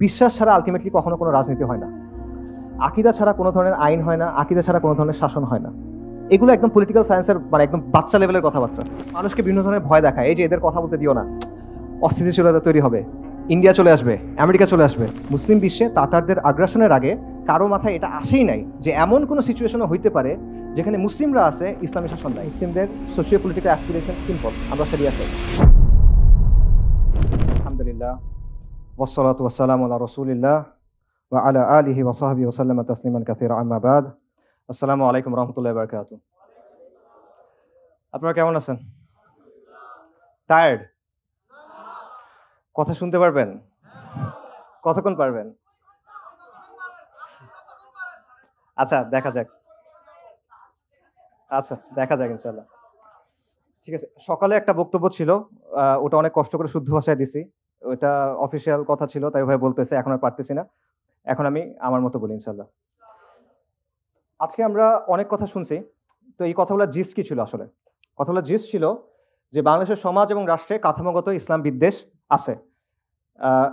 বিশ্বাস ছাড়া আলটিমেটলি কখনো কোনো রাজনীতি হয় না, আকীদা ছাড়া কোনো ধরনের আইন হয় না, আকীদা ছাড়া কোনো ধরনের শাসন হয় না। এগুলো একদম পলিটিক্যাল সায়েন্সের মানে একদম বাচ্চা লেভেলের কথাবার্তা। মানুষকে বিভিন্ন ধরনের ভয় দেখায়, এই যে এদের কথা বলতে দিও না, অস্থিতিশীলতা তৈরি হবে, ইন্ডিয়া চলে আসবে, আমেরিকা চলে আসবে। মুসলিম বিশ্বে তাতারদের আগ্রাসনের আগে কারো মাথায় এটা আসেই নাই যে এমন কোনো সিচুয়েশনও হইতে পারে যেখানে মুসলিমরা আছে, ইসলামী শাসন নাই। মুসলিমদের সোশিও পলিটিক্যাল অ্যাসপিরেশন সিম্পল, আমরা শরিয়া চাই। আলহামদুলিল্লাহ ওয়াসসালাতু ওয়াসসালামু আলা রাসূলিল্লাহ ওয়া আলা আলিহি ওয়া সাহবিহি ওয়া সাল্লামা তাসলিমান কাসীরা, আম্মা বাদ। আসসালামু আলাইকুম ওয়া রাহমাতুল্লাহি ওয়া বারাকাতুহু। আপনারা কেমন আছেন? টায়ার্ড? কথা শুনতে পারবেন? কতক্ষণ পারবেন? আচ্ছা দেখা যাক, দেখা যাক ইনশাআল্লাহ। ঠিক আছে, সকালে একটা বক্তব্য ছিল, ওটা অনেক কষ্ট করে শুদ্ধ ভাষায় দিছি। ওটা অফিসিয়াল কথা ছিল, তাই ভাই বলতেছে, এখন আর পারতেছি না। এখন আমি আমার মতো বলি ইনশাআল্লাহ। আজকে আমরা অনেক কথা শুনছি, তো এই কথাগুলোর জিস কি ছিল? আসলে কথাগুলোর জিস ছিল যে বাংলাদেশের সমাজ এবং রাষ্ট্রে কাঠামোগত ইসলাম বিদ্বেষ আছে,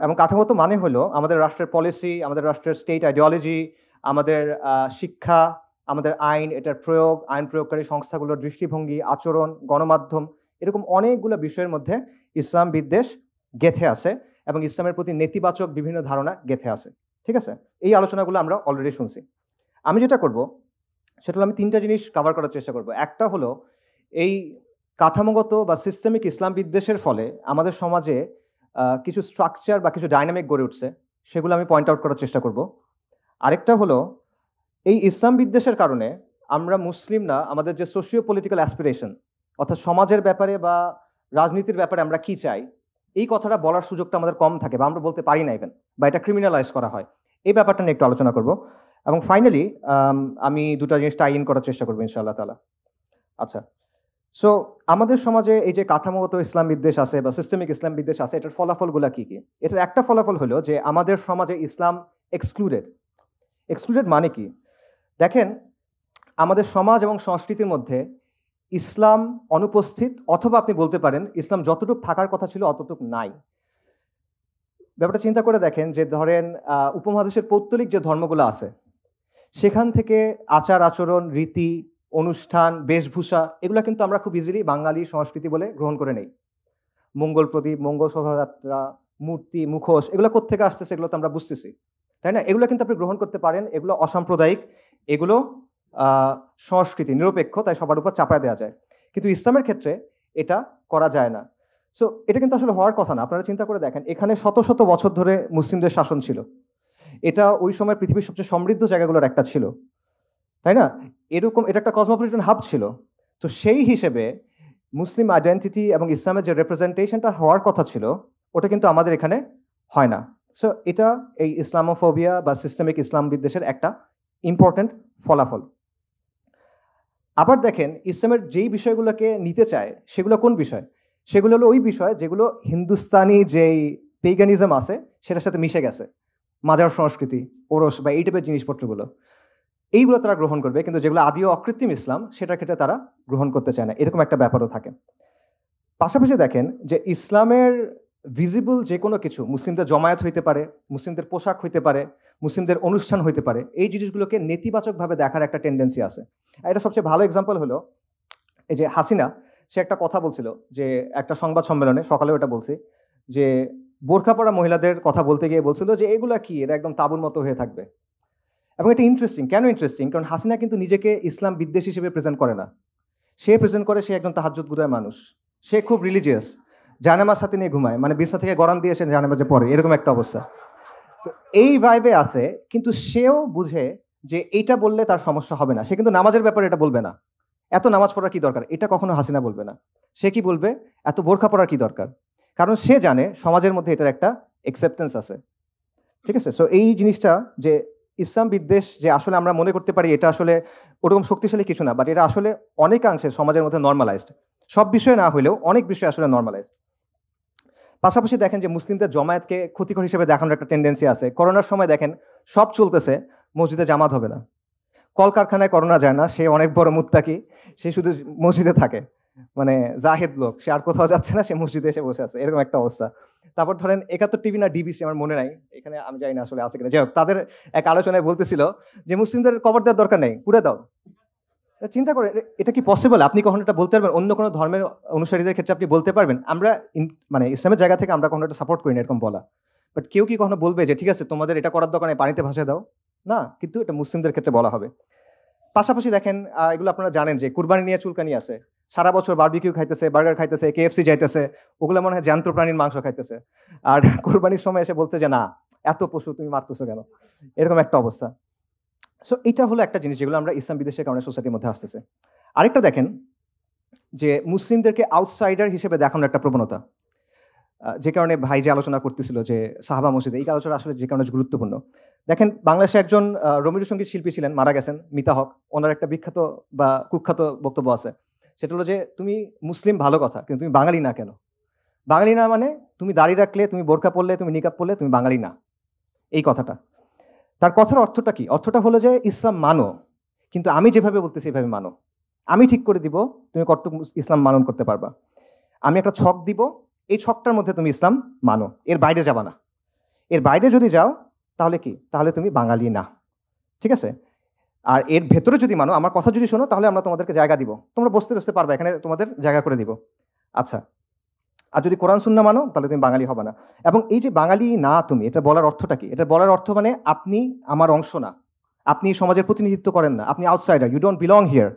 এবং কাঠামোগত মানে হলো আমাদের রাষ্ট্রের পলিসি, আমাদের রাষ্ট্রের স্টেট আইডিওলজি, আমাদের শিক্ষা, আমাদের আইন, এটার প্রয়োগ, আইন প্রয়োগকারী সংস্থাগুলোর দৃষ্টিভঙ্গি, আচরণ, গণমাধ্যম, এরকম অনেকগুলো বিষয়ের মধ্যে ইসলাম বিদ্বেষ গেঁথে আছে এবং ইসলামের প্রতি নেতিবাচক বিভিন্ন ধারণা গেঁথে আছে। ঠিক আছে, এই আলোচনাগুলো আমরা অলরেডি শুনছি। আমি যেটা করব সেটা হলো আমি তিনটা জিনিস কভার করার চেষ্টা করব। একটা হলো এই কাঠামোগত বা সিস্টেমিক ইসলাম বিদ্বেষের ফলে আমাদের সমাজে কিছু স্ট্রাকচার বা কিছু ডাইনামিক গড়ে উঠছে, সেগুলো আমি পয়েন্ট আউট করার চেষ্টা করব। আরেকটা হলো এই ইসলাম বিদ্বেষের কারণে আমরা মুসলিমরা আমাদের যে সোশিও পলিটিক্যাল অ্যাসপিরেশন, অর্থাৎ সমাজের ব্যাপারে বা রাজনীতির ব্যাপারে আমরা কি চাই, এই কথাটা বলার সুযোগটা আমাদের কম থাকে বা আমরা বলতে পারি না ইভেন, বা এটা ক্রিমিনালাইজ করা হয়। এই ব্যাপারটা নিয়ে একটু আলোচনা করব এবং ফাইনালি আমি দুটো জিনিস টাই ইন করার চেষ্টা করবো ইনশাআল্লাহ তাআলা। আচ্ছা, সো আমাদের সমাজে এই যে কাঠামোগত ইসলাম বিদ্বেষ আছে বা সিস্টেমিক ইসলাম বিদ্বেষ আছে, এটার ফলাফলগুলো কি কি? এটার একটা ফলাফল হলো যে আমাদের সমাজে ইসলাম এক্সক্লুডেড। এক্সক্লুডেড মানে কি? দেখেন, আমাদের সমাজ এবং সংস্কৃতির মধ্যে ইসলাম অনুপস্থিত, অথবা আপনি বলতে পারেন ইসলাম যতটুকু থাকার কথা ছিল অতটুকু নাই। ব্যাপারটা চিন্তা করে দেখেন যে ধরেন উপমহাদেশের পৌত্তলিক যে ধর্মগুলো আছে, সেখান থেকে আচার আচরণ, রীতি, অনুষ্ঠান, বেশভূষা, এগুলো কিন্তু আমরা খুব ইজিলি বাঙালি সংস্কৃতি বলে গ্রহণ করে নেই। মঙ্গল প্রদীপ, মঙ্গল শোভাযাত্রা, মূর্তি, মুখোশ, এগুলো কোত্থেকে আসতেছে এগুলো তো আমরা বুঝতেছি, তাই না? এগুলো কিন্তু আপনি গ্রহণ করতে পারেন, এগুলো অসাম্প্রদায়িক, এগুলো সংস্কৃতি নিরপেক্ষ, তাই সবার উপর চাপায় দেওয়া যায়। কিন্তু ইসলামের ক্ষেত্রে এটা করা যায় না। সো এটা কিন্তু আসলে হওয়ার কথা না। আপনারা চিন্তা করে দেখেন, এখানে শত শত বছর ধরে মুসলিমদের শাসন ছিল, এটা ওই সময় পৃথিবীর সবচেয়ে সমৃদ্ধ জায়গাগুলোর একটা ছিল, তাই না? এরকম এটা একটা কসমোপলিটন হাব ছিল। তো সেই হিসেবে মুসলিম আইডেন্টিটি এবং ইসলামের যে রিপ্রেজেন্টেশনটা হওয়ার কথা ছিল, ওটা কিন্তু আমাদের এখানে হয় না। সো এটা এই ইসলামোফোবিয়া বা সিস্টেমিক ইসলাম বিদ্বেষের একটা ইম্পর্টেন্ট ফলাফল। আবার দেখেন, ইসলামের যেই বিষয়গুলোকে নিতে চায় সেগুলো কোন বিষয়? সেগুলো হলো ওই বিষয় যেগুলো হিন্দুস্তানি যেই পেগানিজম আছে সেটার সাথে মিশে গেছে, মাজার সংস্কৃতি, ওরস বা এই টাইপের জিনিসপত্রগুলো, এইগুলো তারা গ্রহণ করবে, কিন্তু যেগুলো আদিও অকৃত্রিম ইসলাম সেটার ক্ষেত্রে তারা গ্রহণ করতে চায় না। এরকম একটা ব্যাপারও থাকে। পাশাপাশি দেখেন যে ইসলামের ভিজিবল যে কোনো কিছু, মুসলিমদের জমায়েত হইতে পারে, মুসলিমদের পোশাক হইতে পারে, মুসলিমদের অনুষ্ঠান হইতে পারে, এই জিনিসগুলোকে নেতিবাচকভাবে দেখার একটা টেন্ডেন্সি আছে। আর এটা সবচেয়ে ভালো এক্সাম্পল হলো এই যে হাসিনা, সে একটা কথা বলছিল যে একটা সংবাদ সম্মেলনে, সকালে ওটা বলছি, যে বোরখা পরা মহিলাদের কথা বলতে গিয়ে বলছিল যে এগুলা কি, এটা একদম তাঁবুর মতো হয়ে থাকবে। এবং এটা ইন্টারেস্টিং, কেন ইন্টারেস্টিং? কারণ হাসিনা কিন্তু নিজেকে ইসলাম বিদ্বেষ হিসেবে প্রেজেন্ট করে না। সে প্রেজেন্ট করে সে একজন তাহাজ্জুদ গুজার মানুষ, সে খুব রিলিজিয়াস, জানামাজ সাথে নিয়ে ঘুমায়, মানে বিছনা থেকে গড়ান দিয়ে সে জানামাজে পড়ে, এরকম একটা অবস্থা। তো এই ভাইবে আছে, কিন্তু সেও বুঝে যে এইটা বললে তার সমস্যা হবে না, সে কিন্তু নামাজের ব্যাপারে এটা বলবে না, এত নামাজ পড়ার কি দরকার, এটা কখনো হাসিনা বলবে না। সে কি বলবে, এত বোরখা পড়ার কি দরকার, কারণ সে জানে সমাজের মধ্যে এটার একটা অ্যাকসেপ্টেন্স আছে। ঠিক আছে, সো এই জিনিসটা যে ইসলাম বিদ্বেষ যে আসলে আমরা মনে করতে পারি এটা আসলে ওরকম শক্তিশালী কিছু না, বাট এটা আসলে অনেকাংশে সমাজের মধ্যে নর্মালাইজড, সব বিষয়ে না হলেও অনেক বিষয় আসলে নর্মালাইজড। পাশাপাশি দেখেন যে মুসলিমদের জমায়েতকে ক্ষতিকর হিসেবে দেখানোর একটা টেন্ডেন্সি আছে। করোনার সময় দেখেন সব চলতেছে, মসজিদে জামাত হবে না, কলকারখানায় করোনা যায় না, সে অনেক বড় মুত্তাকি, সে শুধু মসজিদে থাকে, মানে জাহেদ লোক, সে আর কোথাও যাচ্ছে না, সে মসজিদে এসে বসে আছে, এরকম একটা অবস্থা। তারপর ধরেন ৭১ টিভি না ডিবিসি আমার মনে নাই, এখানে আমি জানি না আসলে আছে কিনা, যাই হোক তাদের এক আলোচনায় বলতেছিল যে মুসলিমদের কবর দেওয়ার দরকার নেই, পুড়ে দাও। চিন্তা করে এটা কি পসিবল? আপনি কখনো এটা বলতে পারবেন? অন্য কোনো ধর্মের অনুসারীদের ক্ষেত্রে আপনি বলতে পারবেন? আমরা মানে ইসলামের জায়গা থেকে আমরা কখনো এটা সাপোর্ট করি না এরকম বলা, বাট কেউ কি কখনো বলবে যে ঠিক আছে তোমাদের এটা করার দরকার নেই, পানিতে ভাসিয়ে দাও? না, কিন্তু এটা মুসলিমদের ক্ষেত্রে বলা হবে। পাশাপাশি দেখেন এগুলো আপনারা জানেন যে কুরবানি নিয়ে চুলকানি আছে, সারা বছর বারবিকিউ খাইতেছে, বার্গার খাইতেছে, কেএফসি যাইতেছে, ওগুলো মনে হয় জ্যান্ত প্রাণীর মাংস খাইতেছে, আর কুরবানির সময় এসে বলছে যে না এত পশু তুমি মারতেছো কেন, এরকম একটা অবস্থা। সো এটা হলো একটা জিনিস যেগুলো আমরা ইসলাম বিদেশের কারণে সোসাইটির মধ্যে আসতেছে। আরেকটা দেখেন যে মুসলিমদেরকে আউটসাইডার হিসেবে দেখানোর একটা প্রবণতা, যে কারণে ভাই যে আলোচনা করতেছিল যে সাহাবা মসজিদে, এই আলোচনা আসলে যে কারণে গুরুত্বপূর্ণ। দেখেন বাংলাদেশে একজন রবীন্দ্র সঙ্গীত শিল্পী ছিলেন, মারা গেছেন, মিতা হক। ওনার একটা বিখ্যাত বা কুখ্যাত বক্তব্য আছে, সেটা হলো যে তুমি মুসলিম ভালো কথা, কিন্তু তুমি বাঙালি না কেন? বাঙালি না মানে তুমি দাড়ি রাখলে, তুমি বোরকা পরলে, তুমি নিকাব পরলে তুমি বাঙালি না, এই কথাটা। তার কথার অর্থটা কি? অর্থটা হলো যে ইসলাম মানো, কিন্তু আমি যেভাবে বলতেছি এভাবে মানো। আমি ঠিক করে দিব তুমি কতটুকু ইসলাম মানন করতে পারবা। আমি একটা ছক দিব, এই ছকটার মধ্যে তুমি ইসলাম মানো, এর বাইরে যাবা না। এর বাইরে যদি যাও তাহলে কি? তাহলে তুমি বাঙালি না, ঠিক আছে? আর এর ভেতরে যদি মানো, আমার কথা যদি শোনো, তাহলে আমরা তোমাদেরকে জায়গা দিব, তোমরা বসতে বসতে পারবে, এখানে তোমাদের জায়গা করে দিব। আচ্ছা, আর যদি কোরআন সুন্নাহ মানো তাহলে তুমি বাঙালি হবে না। এবং এই যে বাঙালি না তুমি, এটা বলার অর্থটা কি? এটা বলার অর্থ মানে আপনি আমার অংশ না, আপনি সমাজের প্রতিনিধিত্ব করেন না, আপনি outsider, you don't belong here.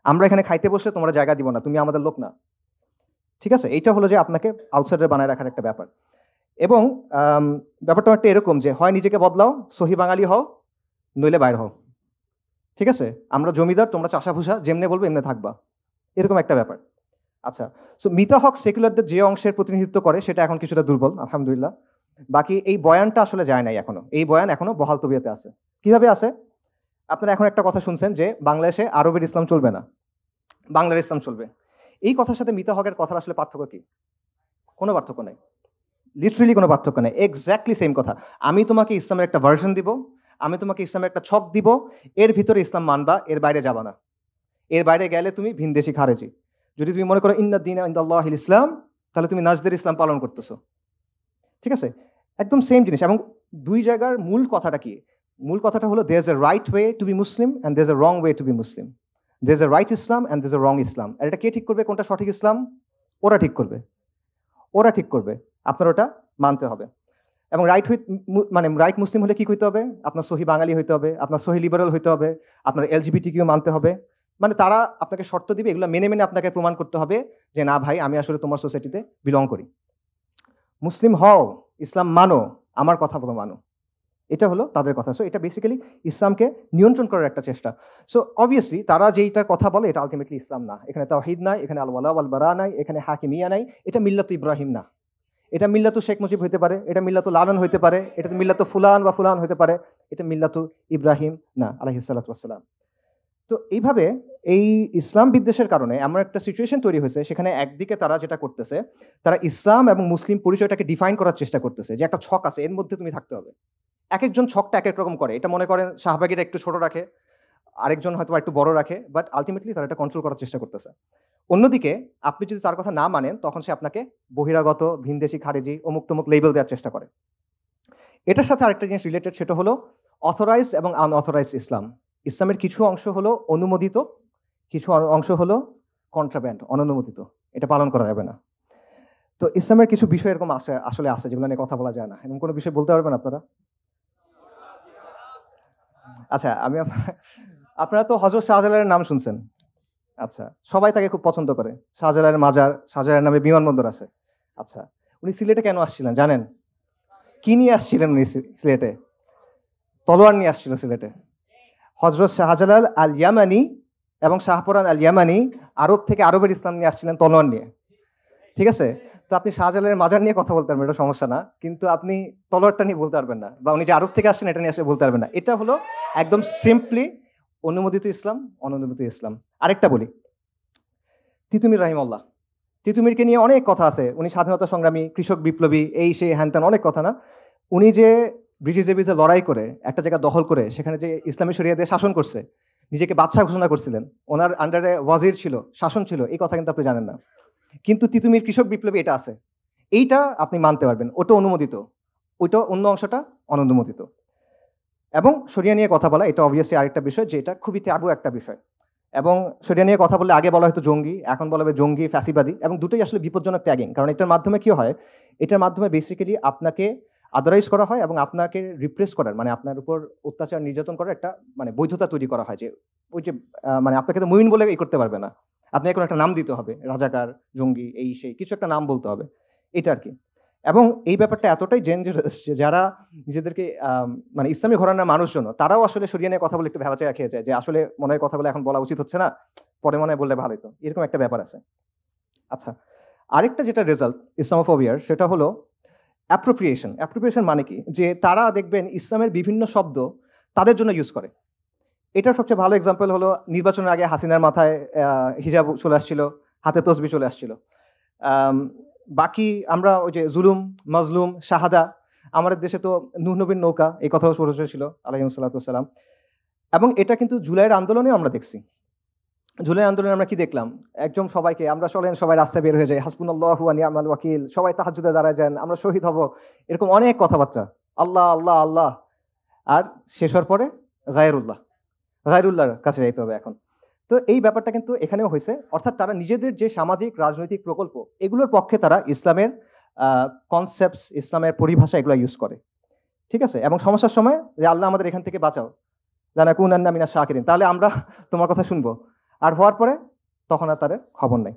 আমরা এখানে খাইতে বসলে তোমরা জায়গা দিব না, তুমি আমাদের লোক না, ঠিক আছে? এইটা হলো যে আপনাকে আউটসাইডার বানায় রাখার একটা ব্যাপার। এবং ব্যাপারটা একটা এরকম যে হয় নিজেকে বদলাও, সহি বাঙালি হও, নইলে বাইর হও, ঠিক আছে? আমরা জমিদার, তোমরা চাষা ভুষা, যেমনে বলবো এমনি থাকবা, এরকম একটা ব্যাপার। আচ্ছা, সো মিতা হক সেকুলারদের যে অংশের প্রতিনিধিত্ব করে সেটা এখন কিছুটা দুর্বল, আলহামদুলিল্লাহ। বাকি এই বয়ানটা আসলে যায় নাই এখনো, এই বয়ান এখনো বহাল তবিয়তে আছে। কিভাবে আছে? আপনারা এখন একটা কথা শুনছেন যে বাংলাদেশে আরবের ইসলাম চলবে না, বাংলার ইসলাম চলবে। এই কথার সাথে মিতা হকের কথার আসলে পার্থক্য কি? কোনো পার্থক্য নেই, লিটারেলি কোনো পার্থক্য নেই, এক্স্যাক্টলি সেম কথা। আমি তোমাকে ইসলামের একটা ভার্সন দিব, আমি তোমাকে ইসলামের একটা ছক দিব, এর ভিতরে ইসলাম মানবা, এর বাইরে যাবা না। এর বাইরে গেলে তুমি ভিনদেশি খারেজি। যদি তুমি মনে করো ইন্না দ্বীনা ইনদাল্লাহিল ইসলাম, তাহলে তুমি নাজদের ইসলাম পালন করতেছো, ঠিক আছে? একদম সেম জিনিস। এবং দুই জায়গার মূল কথাটা কি? মূল কথাটা হলো there is a right way to be Muslim and there is a wrong way to be Muslim. There is a right Islam and there is a wrong Islam. আর এটা কে ঠিক করবে কোনটা সঠিক ইসলাম? ওরা ঠিক করবে, ওরা ঠিক করবে, আপনার ওটা মানতে হবে। এবং রাইট উইথ মানে রাইট মুসলিম হলে কি হইতে হবে? আপনার সহি বাঙালি হইতে হবে, আপনার সহি লিবারাল হইতে হবে, আপনার এলজিবিটি কিউ মানতে হবে। মানে তারা আপনাকে শর্ত দিবে, এগুলো মেনে মেনে আপনাকে প্রমাণ করতে হবে যে না ভাই আমি আসলে তোমার সোসাইটিতে বিলং করি। মুসলিম হও, ইসলাম মানো, আমার কথা বলো মানো, এটা হলো তাদের কথা। সো এটা বেসিক্যালি ইসলামকে নিয়ন্ত্রণ করার একটা চেষ্টা। সো অবভিয়াসলি তারা যেইটা কথা বলে এটা আলটিমেটলি ইসলাম না। এখানে তাওহীদ নাই, এখানে আল ওয়ালা ওয়াল বারা নাই, এখানে হাকিমিয়া নাই, এটা মিল্লাত ইব্রাহিম না। এটা মিল্লাতু শেখ মুজিব হইতে পারে, এটা মিল্লাতু লালন হইতে পারে, এটা মিল্লাতু ফুলান বা ফুলান হইতে পারে, এটা মিল্লাতু ইব্রাহিম না, আলাইহিস সালাতু ওয়াস সালাম। তো এইভাবে এই ইসলাম বিদ্বেষের কারণে এমন একটা সিচুয়েশন তৈরি হয়েছে, সেখানে একদিকে তারা যেটা করতেছে, তারা ইসলাম এবং মুসলিম পরিচয়টাকে ডিফাইন করার চেষ্টা করতেছে যে একটা ছক আছে, এর মধ্যে তুমি থাকতে হবে। এক একজন ছকটা এক এক রকম করে। এটা মনে করেন শাহবাগীরা একটু ছোট রাখে, আরেকজন হয়তো একটু বড় রাখে, বাট আলটিমেটলি তারা এটা কন্ট্রোল করার চেষ্টা করতেছে। অন্যদিকে আপনি যদি তার কথা না মানেন, তখন সে আপনাকে বহিরাগত, ভিনদেশি, খারেজি, অমুক তমুক লেবেল দেওয়ার চেষ্টা করে। এটার সাথে আরেকটা জিনিস রিলেটেড, সেটা হলো অথরাইজড এবং আনঅথরাইজড ইসলাম। ইসলামের কিছু অংশ হলো অনুমোদিত, কিছু অংশ হলো কন্ট্রাব্যান্ড, অননুমোদিত, এটা পালন করা যাবে না। তো ইসলামের কিছু বিষয় এরকম আসলে আছে যেগুলো নিয়ে কথা বলা যায় না। এরকম কোনো বিষয় বলতে পারবেন আপনারা? আচ্ছা, আপনারা তো হযরত শাহজালালের নাম শুনছেন। আচ্ছা, সবাই তাকে খুব পছন্দ করে। শাহজালালের মাজার, শাহজালালের নামে বিমানবন্দর আছে। আচ্ছা, উনি সিলেটে কেন আসছিলেন জানেন? কি নিয়ে আসছিলেন উনি সিলেটে? তলোয়ার নিয়ে আসছিল সিলেটে। হযরত শাহজালাল আল ইয়ামানি এবং শাহপরান আল ইয়ামানি আরব থেকে আরবের ইসলাম নিয়ে আসছিলেন তলোয়ার নিয়ে, ঠিক আছে? তো আপনি শাহজালালের মাজার নিয়ে কথা বলতে পারবেন, এটা সমস্যা না, কিন্তু আপনি তলোয়ারটা নিয়ে বলতে পারবেন না, বা উনি যে আরব থেকে আসছেন এটা নিয়ে আসলে বলতে পারবেন না। এটা হলো একদম সিম্পলি অনুমোদিত ইসলাম, অনুমোদিত ইসলাম। আরেকটা বলি, তিতুমির রাহিমাহুল্লাহ, তিতুমিরকে নিয়ে অনেক কথা আছে। উনি স্বাধীনতা সংগ্রামী, কৃষক বিপ্লবী, এই সেই হ্যান অনেক কথা না। উনি যে ব্রিটিশদের বিরুদ্ধে লড়াই করে একটা জায়গা দখল করে সেখানে যে ইসলামী শরিয়া দিয়ে শাসন করছে, নিজেকে বাদশাহ ঘোষণা করছিলেন, ওনার আন্ডারে ওয়াজির ছিল, শাসন ছিল, এই কথা কিন্তু আপনি জানেন না। কিন্তু তিতুমির কৃষক বিপ্লবী এটা আছে। এইটা আপনি মানতে পারবেন, ওটা অনুমোদিত, ওইটা অন্য অংশটা অনুমোদিত। এবং শরিয়া নিয়ে কথা বলা এটা অবভিয়াসলি আরেকটা বিষয়, যে এটা খুবই ট্যাবু একটা বিষয়। এবং শরিয়া নিয়ে কথা বললে আগে বলা হয়তো জঙ্গি, এখন বলা হবে জঙ্গি, ফ্যাসিবাদী, এবং দুটোই আসলে বিপজ্জনক ট্যাগিং। কারণ এটার মাধ্যমে কি হয়, এটার মাধ্যমে বেসিক্যালি আপনাকে আদারাইজ করা হয় এবং আপনাকে রিপ্রেস করার, মানে আপনার উপর অত্যাচার নির্যাতন করার একটা মানে বৈধতা তৈরি করা হয়, যে ওই যে মানে আপনাকে তো মুমিন বলে করতে পারবে না, আপনি এখন একটা নাম দিতে হবে, রাজাকার, জঙ্গি, এই সেই কিছু একটা নাম বলতে হবে, এটা আর কি। এবং এই ব্যাপারটা এতটাই ডেঞ্জারাস যে যারা নিজেদেরকে মানে ইসলামী ঘরানার মানুষজন, তারাও আসলে শরিয়া নিয়ে কথা বলে একটু ভেবাচাকা খেয়ে যায়, যে আসলে মনে হয় কথাগুলো এখন বলা উচিত হচ্ছে না, পরে মনে হয় বললে ভালোই তো, এরকম একটা ব্যাপার আছে। আচ্ছা, আরেকটা যেটা রেজাল্ট ইসলামোফোবিয়ার, সেটা হলো অ্যাপ্রোপ্রিয়েশন। অ্যাপ্রোপ্রিয়েশন মানে কি, যে তারা দেখবেন ইসলামের বিভিন্ন শব্দ তাদের জন্য ইউজ করে। এটার সবচেয়ে ভালো এক্সাম্পল হলো নির্বাচনের আগে হাসিনার মাথায় হিজাব চলে আসছিল, হাতে তসবি চলে আসছিল। বাকি আমরা ওই যে জুলুম, মাজলুম, শাহাদা, আমাদের দেশে তো নূহ নবীর নৌকা, এই কথাও প্রচলিত ছিল আলাইহিস সালাতু ওয়াস সালাম। এবং এটা কিন্তু জুলাইয়ের আন্দোলনেও আমরা দেখছি। জুলাই আন্দোলনে আমরা কি দেখলাম, একদম সবাইকে আমরা চলেন, সবাই রাস্তায় বের হয়ে যায়, হাসবুনাল্লাহু ওয়া নি'মাল ওয়াকিল, সবাই তাহাজ্জুদে দাঁড়ায় যান, আমরা শহীদ হব, এরকম অনেক কথাবার্তা, আল্লাহ আল্লাহ আল্লাহ। আর শেষ হওয়ার পরে গায়রুল্লাহ, গায়রুল্লাহর কাছে যাইতে হবে এখন। তো এই ব্যাপারটা কিন্তু এখানেও হয়েছে, অর্থাৎ তারা নিজেদের যে সামাজিক রাজনৈতিক প্রকল্প, এগুলোর পক্ষে তারা ইসলামের কনসেপ্টস, ইসলামের পরিভাষা এগুলো ইউজ করে, ঠিক আছে। এবং সমস্যার সময় যে আল্লাহ আমাদের এখান থেকে বাঁচাও, লানাকুনান্না মিনাশ শাকিরিন, তাহলে আমরা তোমার কথা শুনবো, আর হওয়ার পরে তখন আর তাদের খবর নেই।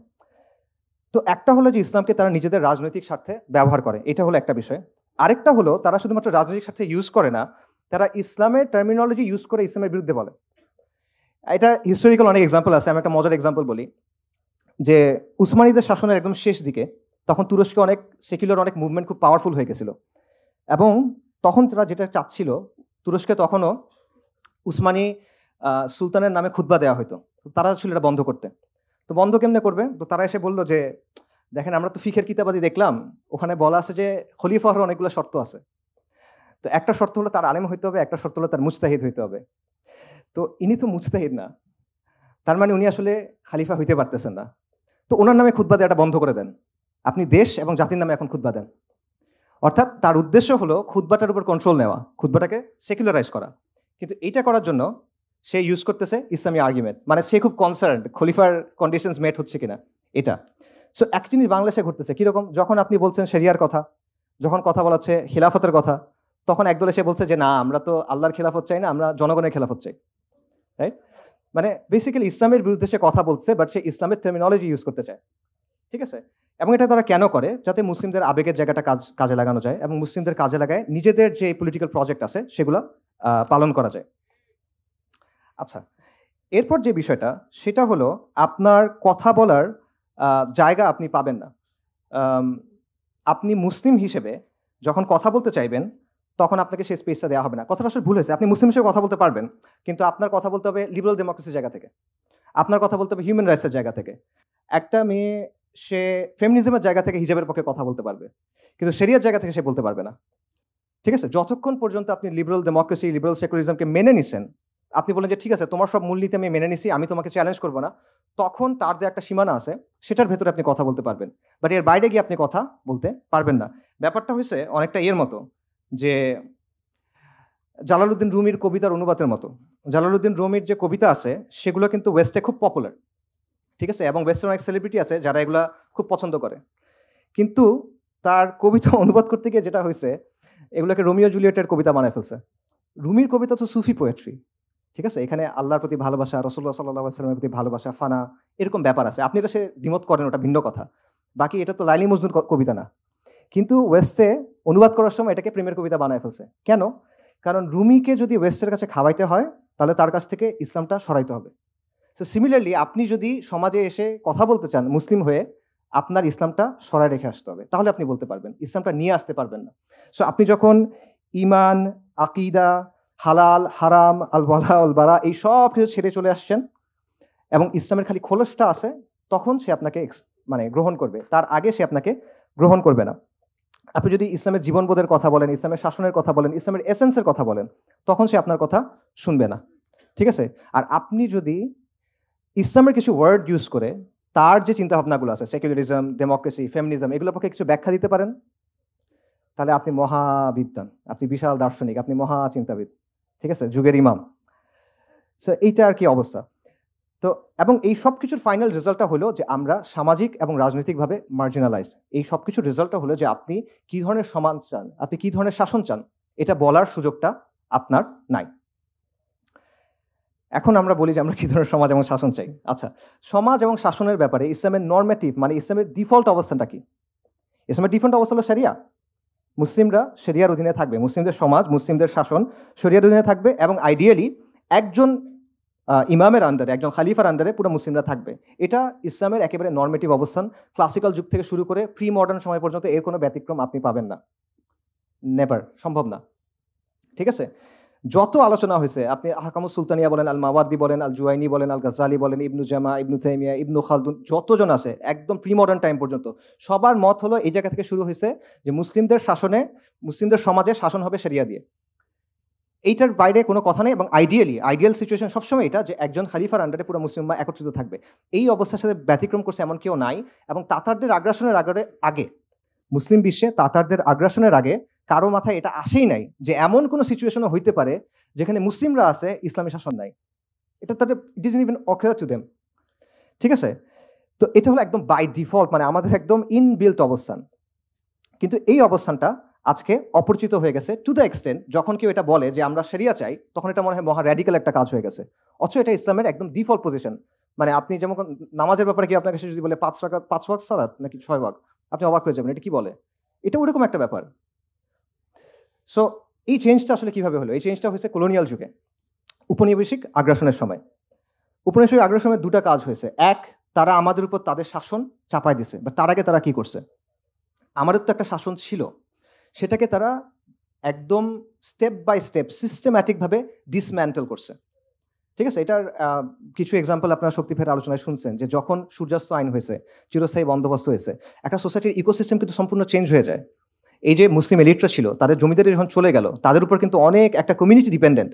তো একটা হলো যে ইসলামকে তারা নিজেদের রাজনৈতিক স্বার্থে ব্যবহার করে, এটা হলো একটা বিষয়। আরেকটা হলো তারা শুধুমাত্র রাজনৈতিক স্বার্থে ইউজ করে না, তারা ইসলামের টার্মিনোলজি ইউজ করে ইসলামের বিরুদ্ধে বলে। এটা হিস্টোরিক্যাল অনেক এক্সাম্পল আছে, আমি একটা মজার এক্সাম্পল বলি, যে উসমানীদের শাসনের একদম শেষ দিকে তখন তুরস্কে অনেক সেকুলার অনেক মুভমেন্ট খুব পাওয়ারফুল হয়ে গেছিল, এবং তখন তারা যেটা চাচ্ছিল, তুরস্কে তখনও উসমানী সুলতানের নামে খুতবা দেওয়া হতো, তারা ছিল এটা বন্ধ করতে। তো বন্ধ কেমনে করবে, তো তারা এসে বললো যে দেখেন আমরা তো ফিখের কিতাবাদি দেখলাম, ওখানে বলা আছে যে খলিফা হওয়ার অনেকগুলো শর্ত আছে। তো একটা শর্ত হলো তার আলেম হইতে হবে, একটা শর্ত হলো তার মুজতাহিদ হইতে হবে। তো ইনি তো মুজতাহিদ না, তার মানে উনি আসলে খালিফা হইতে পারতেছেন না। তো ওনার নামে খুতবা দেওয়াটা বন্ধ করে দেন, আপনি দেশ এবং জাতির নামে এখন খুতবা দেন। অর্থাৎ তার উদ্দেশ্য হলো খুতবাটার উপর কন্ট্রোল নেওয়া, খুতবাটাকে সেকুলারাইজ করা। কিন্তু এইটা করার জন্য সে ইউজ করতেছে ইসলামী আর্গুমেন্ট, মানে সে খুব কনসার্ন খলিফার কন্ডিশনস মেট হচ্ছে কিনা এটা। সো এক জিনিস বাংলাদেশে ঘটতেছে কিরকম, যখন আপনি বলছেন শরিয়ার কথা, যখন কথা বলা হচ্ছে খিলাফতের কথা, তখন একদল এসে বলছে যে না, আমরা তো আল্লাহর খিলাফত চাই না, আমরা জনগণের খিলাফত চাই, রাইট? মানে বেসিক্যালি ইসলামের বিরুদ্ধে সে কথা বলছে, বাট সে ইসলামের টার্মিনোলজি ইউজ করতে চায়, ঠিক আছে। এবং এটা তারা কেন করে, যাতে মুসলিমদের আবেগের জায়গাটা কাজে লাগানো যায়, এবং মুসলিমদের কাজে লাগায় নিজেদের যে পলিটিক্যাল প্রজেক্ট আছে সেগুলো পালন করা যায়। আচ্ছা, এরপর যে বিষয়টা সেটা হলো আপনার কথা বলার জায়গা আপনি পাবেন না। আপনি মুসলিম হিসেবে যখন কথা বলতে চাইবেন, তখন আপনাকে সেই স্পেসটা দেওয়া হবে না। কথাটা আসলে ভুল হয়েছে, আপনি মুসলিম হিসেবে কথা বলতে পারবেন, কিন্তু আপনার কথা বলতে হবে লিবারাল ডেমোক্রেসির জায়গা থেকে, আপনার কথা বলতে হবে হিউম্যান রাইটসের জায়গা থেকে। একটা মেয়ে সে ফেমিনিজমের জায়গা থেকে হিজাবের পক্ষে কথা বলতে পারবে, কিন্তু শরিয়ার জায়গা থেকে সে বলতে পারবে না, ঠিক আছে। যতক্ষণ পর্যন্ত আপনি লিবারাল ডেমোক্রেসি, লিবারাল সেকুলারিজমকে মেনে নিছেন, আপনি বলেন যে ঠিক আছে তোমার সব মূলনীতি আমি মেনে নিছি, আমি তোমাকে চ্যালেঞ্জ করবো না, তখন তার যে একটা সীমানা আছে সেটার ভেতরে আপনি কথা বলতে পারবেন, বাট এর বাইরে গিয়ে আপনি কথা বলতে পারবেন না। ব্যাপারটা হয়েছে অনেকটা এর মতো, যে জালালউদ্দিন রুমির কবিতার অনুবাদের মতো। জালালউদ্দিন রুমির যে কবিতা আছে সেগুলো কিন্তু ওয়েস্টে খুব পপুলার, ঠিক আছে, এবং ওয়েস্টের অনেক সেলিব্রিটি আছে যারা এগুলা খুব পছন্দ করে। কিন্তু তার কবিতা অনুবাদ করতে গিয়ে যেটা হয়েছে, এগুলোকে রোমিও জুলিয়েটের কবিতা বানায় ফেলছে। রুমির কবিতা তো সুফি পোয়েট্রি, ঠিক আছে, এখানে আল্লাহর প্রতি ভালোবাসা, রসুল্লাহ সাল্লাহ সাল্লামের প্রতি ভালোবাসা, ফানা, এরকম ব্যাপার আছে। আপনি এটা সে দ্বিমত করেন, ওটা ভিন্ন কথা, বাকি এটা তো লাইলি মজনুর কবিতা না। কিন্তু ওয়েস্টে অনুবাদ করার সময় এটাকে প্রেমের কবিতা বানায় ফেলছে। কেন? কারণ রুমিকে যদি ওয়েস্টের কাছে খাওয়াইতে হয়, তাহলে তার কাছ থেকে ইসলামটা সরাইতে হবে। সো সিমিলারলি আপনি যদি সমাজে এসে কথা বলতে চান মুসলিম হয়ে, আপনার ইসলামটা সরাই রেখে আসতে হবে, তাহলে আপনি বলতে পারবেন, ইসলামটা নিয়ে আসতে পারবেন না। সো আপনি যখন ইমান, আকিদা, হালাল, হারাম, আল ওয়ালা আল বারা, এই সব কিছু ছেড়ে চলে আসছেন এবং ইসলামের খালি খোলসটা আছে, তখন সে আপনাকে মানে গ্রহণ করবে, তার আগে সে আপনাকে গ্রহণ করবে না। আপনি যদি ইসলামের জীবনবোধের কথা বলেন, ইসলামের শাসনের কথা বলেন, ইসলামের এসেন্সের কথা বলেন, তখন সে আপনার কথা শুনবে না, ঠিক আছে। আর আপনি যদি ইসলামের কিছু ওয়ার্ড ইউজ করে তার যে চিন্তাভাবনাগুলো আছে, সেকুলারিজম, ডেমোক্রেসি, ফেমিনিজম, এগুলোর পক্ষে কিছু ব্যাখ্যা দিতে পারেন, তাহলে আপনি মহাবিদ্বান, আপনি বিশাল দার্শনিক, আপনি মহা চিন্তাবিদ, ঠিক আছে, যুগের ইমাম। সো এইটা আর কি অবস্থা। তো এবং এই সব কিছুর ফাইনাল রেজাল্টটা হলো যে আমরা সামাজিক এবং রাজনৈতিকভাবে মার্জিনালাইজ। এই সব কিছুর রেজাল্টটা হলো যে আপনি কি ধরনের সমাজ চান, আপনি কি ধরনের শাসন চান, এটা বলার সুযোগটা আপনার নাই। এখন আমরা বলি যে আমরা কি ধরনের সমাজ এবং শাসন চাই। আচ্ছা, সমাজ এবং শাসনের ব্যাপারে ইসলামের নর্মেটিভ মানে ইসলামের ডিফল্ট অবস্থানটা কি? ইসলামের ডিফল্ট অবস্থা হলো শরিয়া। মুসলিমরা শরিয়ার অধীনে থাকবে, মুসলিমদের সমাজ, মুসলিমদের শাসন শরিয়ার অধীনে থাকবে, এবং আইডিয়ালি একজন ইমামের আন্ডারে, একজন খালিফার আন্ডারে পুরো মুসলিমরা থাকবে। এটা ইসলামের একেবারে নর্মেটিভ অবস্থান। ক্লাসিক্যাল যুগ থেকে শুরু করে প্রি মডার্ন সময় পর্যন্ত এর কোনো ব্যতিক্রম আপনি পাবেন না, নেভার, সম্ভব না। ঠিক আছে, যত আলোচনা হয়েছে, আপনি আহকামুস সুলতানিয়া বলেন, আল মাওয়ার্দি বলেন, আল জুয়াইনি বলেন, আল গাজ্জালি বলেন, ইবনু জামা, ইবনু তাইমিয়া, ইবনু খালদুন, যতজন আছে একদম প্রি মডার্ন টাইম পর্যন্ত সবার মত হলো এই জায়গা থেকে শুরু হয়েছে যে মুসলিমদের শাসনে, মুসলিমদের সমাজে শাসন হবে শরিয়া দিয়ে। এইটার বাইরে কোনো কথা নেই। এবং আইডিয়াল সিচুয়েশন সবসময় এটা যে একজন খালিফার আন্ডারে পুরো মুসলিমরা একত্রিত থাকবে। এই অবস্থার সাথে ব্যতিক্রম করছে এমন কেউ নাই। এবং তাতারদের আগ্রাসনের আগে মুসলিম বিশ্বে তাতারদের আগ্রাসনের আগে কারো মাথায় এটা আসেই নাই যে এমন কোনো সিচুয়েশনও হইতে পারে যেখানে মুসলিমরা আছে, ইসলামী শাসন নাই। এটা তাদের didn't even ochre to them. ঠিক আছে, তো এটা হলো একদম বাই ডিফল্ট, মানে আমাদের একদম ইনবিল্ট অবস্থান। কিন্তু এই অবস্থানটা আজকে অপরিচিত হয়ে গেছে টু দ্য এক্সটেন্ট, যখন কেউ এটা বলে যে আমরা শরিয়া চাই, তখন এটা মনে হয় মহা র্যাডিক্যাল একটা কাজ হয়ে গেছে। অথচ এটা ইসলামের একদম ডিফল্ট পজিশন। মানে আপনি যেমন নামাজের ব্যাপারে কি আপনার কাছে যদি বলে 5 ওয়াক্ত সালাত নাকি 6 ওয়াক্ত, আপনি অবাক হয়ে যাবেন, এটা কি বলে? এটা ওরকম একটা ব্যাপার। সো এই চেঞ্জটা আসলে কিভাবে হলো? এই চেঞ্জটা হয়েছে কলোনিয়াল যুগে, উপনিবেশিক আগ্রাসনের সময়। উপনিবেশিক আগ্রাসনের দুটা কাজ হয়েছে। এক, তারা আমাদের উপর তাদের শাসন চাপায় দিছে। বা তার আগে তারা কি করছে? আমাদের তো একটা শাসন ছিল, সেটাকে তারা একদম স্টেপ বাই স্টেপ সিস্টেম্যাটিকভাবে ডিসম্যান্টেল করছে। ঠিক আছে, এটার কিছু এক্সাম্পল আপনারা শক্তিফের আলোচনায় শুনছেন যে যখন সূর্যাস্ত আইন হয়েছে, চিরস্থায়ী বন্দোবস্ত হয়েছে, একটা সোসাইটির ইকোসিস্টেম কিন্তু সম্পূর্ণ চেঞ্জ হয়ে যায়। এই যে মুসলিম এলিটরা ছিল, তাদের জমিদারি যখন চলে গেল, তাদের উপর কিন্তু অনেক একটা কমিউনিটি ডিপেন্ডেন্ট।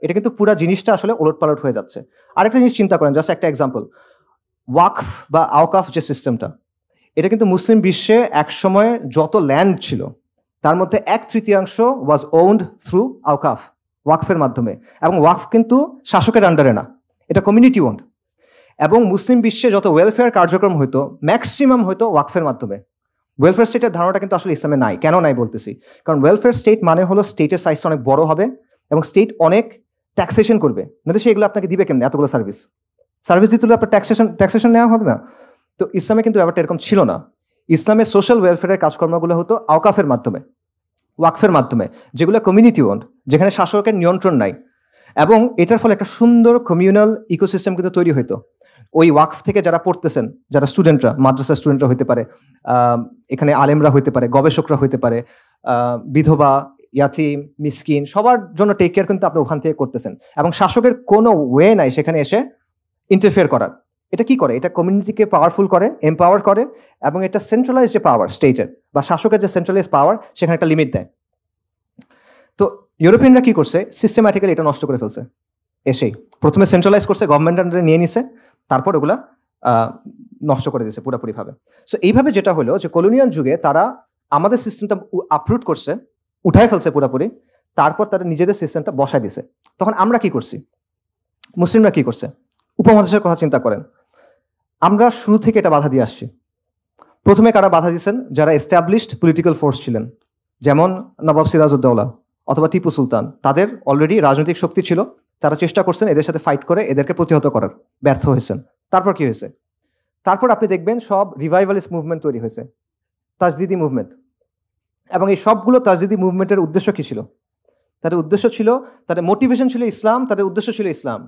এটা কিন্তু পুরো জিনিসটা আসলে ওলটপালট হয়ে যাচ্ছে। আরেকটা জিনিস চিন্তা করেন, জাস্ট একটা এক্সাম্পল, ওয়াকফ বা আওকাফ যে সিস্টেমটা, এটা কিন্তু মুসলিম বিশ্বে একসময় যত ল্যান্ড ছিল তার মধ্যে 1/3 ওয়াজ ওন্ড থ্রু আওকাফ, ওয়াকফের মাধ্যমে। এবং ওয়াকফ কিন্তু শাসকের আন্ডারে না, এটা কমিউনিটি ওন্ড। এবং মুসলিম বিশ্বে যত ওয়েলফেয়ার কার্যক্রম হইতো ম্যাক্সিমাম হইতো ওয়াকফের মাধ্যমে। ওয়েলফেয়ার স্টেটের ধারণাটা কিন্তু আসলে ইসলামে নাই। কেন নাই বলতেছি, কারণ ওয়েলফেয়ার স্টেট মানে হলো স্টেটের সাইজটা অনেক বড় হবে এবং স্টেট অনেক ট্যাক্সেশন করবে, নাহলে সে এগুলো আপনাকে দিবে কেমন? এতগুলো সার্ভিস দিতে হলে আপনার ট্যাক্সেশন নেওয়া হবে না। তো ইসলামে কিন্তু ব্যাপারটা এরকম ছিল না। ইসলামের সোশ্যাল ওয়েলফেয়ারের কাজকর্মগুলো হতো আওকাফের মাধ্যমে, ওয়াকফের মাধ্যমে, যেগুলো কমিউনিটি ওন্ড, যেখানে শাসকের নিয়ন্ত্রণ নাই। এবং এটার ফলে একটা সুন্দর কমিউনাল ইকোসিস্টেম কিন্তু তৈরি হইতো। ওই ওয়াকফ থেকে যারা পড়তেছেন, যারা স্টুডেন্টরা, মাদ্রাসার স্টুডেন্টরা হইতে পারে, এখানে আলেমরা হইতে পারে, গবেষকরা হইতে পারে, বিধবা, ইয়াতিম, মিসকিন, সবার জন্য টেক কেয়ার কিন্তু আপনি ওখান থেকে করতেছেন। এবং শাসকের কোনো ওয়ে নাই সেখানে এসে ইন্টারফেয়ার করার। এটা কি করে? এটা কমিউনিটিকে পাওয়ারফুল করে, এম্পাওয়ার করে, এবং এটা সেন্ট্রালাইজ যে পাওয়ার স্টেটের বা শাসকের যে সেন্ট্রালাইজ পাওয়ার, সেখানে একটা লিমিট দেয়। তো ইউরোপিয়ানরা কি করছে? সিস্টেম্যাটিক্যালি এটা নষ্ট করে ফেলছে। এসেই প্রথমে সেন্ট্রালাইজ করছে, গভর্নমেন্ট আন্ডারে নিয়ে নিছে, তারপর ওগুলা নষ্ট করে দিয়েছে পুরোপুরিভাবে। সো এইভাবে যেটা হলো যে কলোনিয়াল যুগে তারা আমাদের সিস্টেমটা আপরুট করছে, উঠায় ফেলছে পুরোপুরি, তারপর তারা নিজেদের সিস্টেমটা বসায় দিছে। তখন আমরা কি করছি? মুসলিমরা কি করছে? উপমহাদেশের কথা চিন্তা করেন, আমরা শুরু থেকে এটা বাধা দিয়ে আসছি। প্রথমে কারা বাধা দিয়েছেন? যারা এস্টাবলিশড পলিটিক্যাল ফোর্স ছিলেন, যেমন নবাব সিরাজউদ্দৌলা অথবা টিপু সুলতান। তাদের অলরেডি রাজনৈতিক শক্তি ছিল, তারা চেষ্টা করছেন এদের সাথে ফাইট করে এদেরকে প্রতিহত করার, ব্যর্থ হয়েছেন। তারপর কি হয়েছে? তারপর আপনি দেখবেন সব রিভাইভালিস্ট মুভমেন্ট তৈরি হয়েছে, তাজদিদি মুভমেন্ট। এবং এই সবগুলো তাজদিদি মুভমেন্টের উদ্দেশ্য কি ছিল? তাদের উদ্দেশ্য ছিল, তাদের মোটিভেশন ছিল ইসলাম, তাদের উদ্দেশ্য ছিল ইসলাম।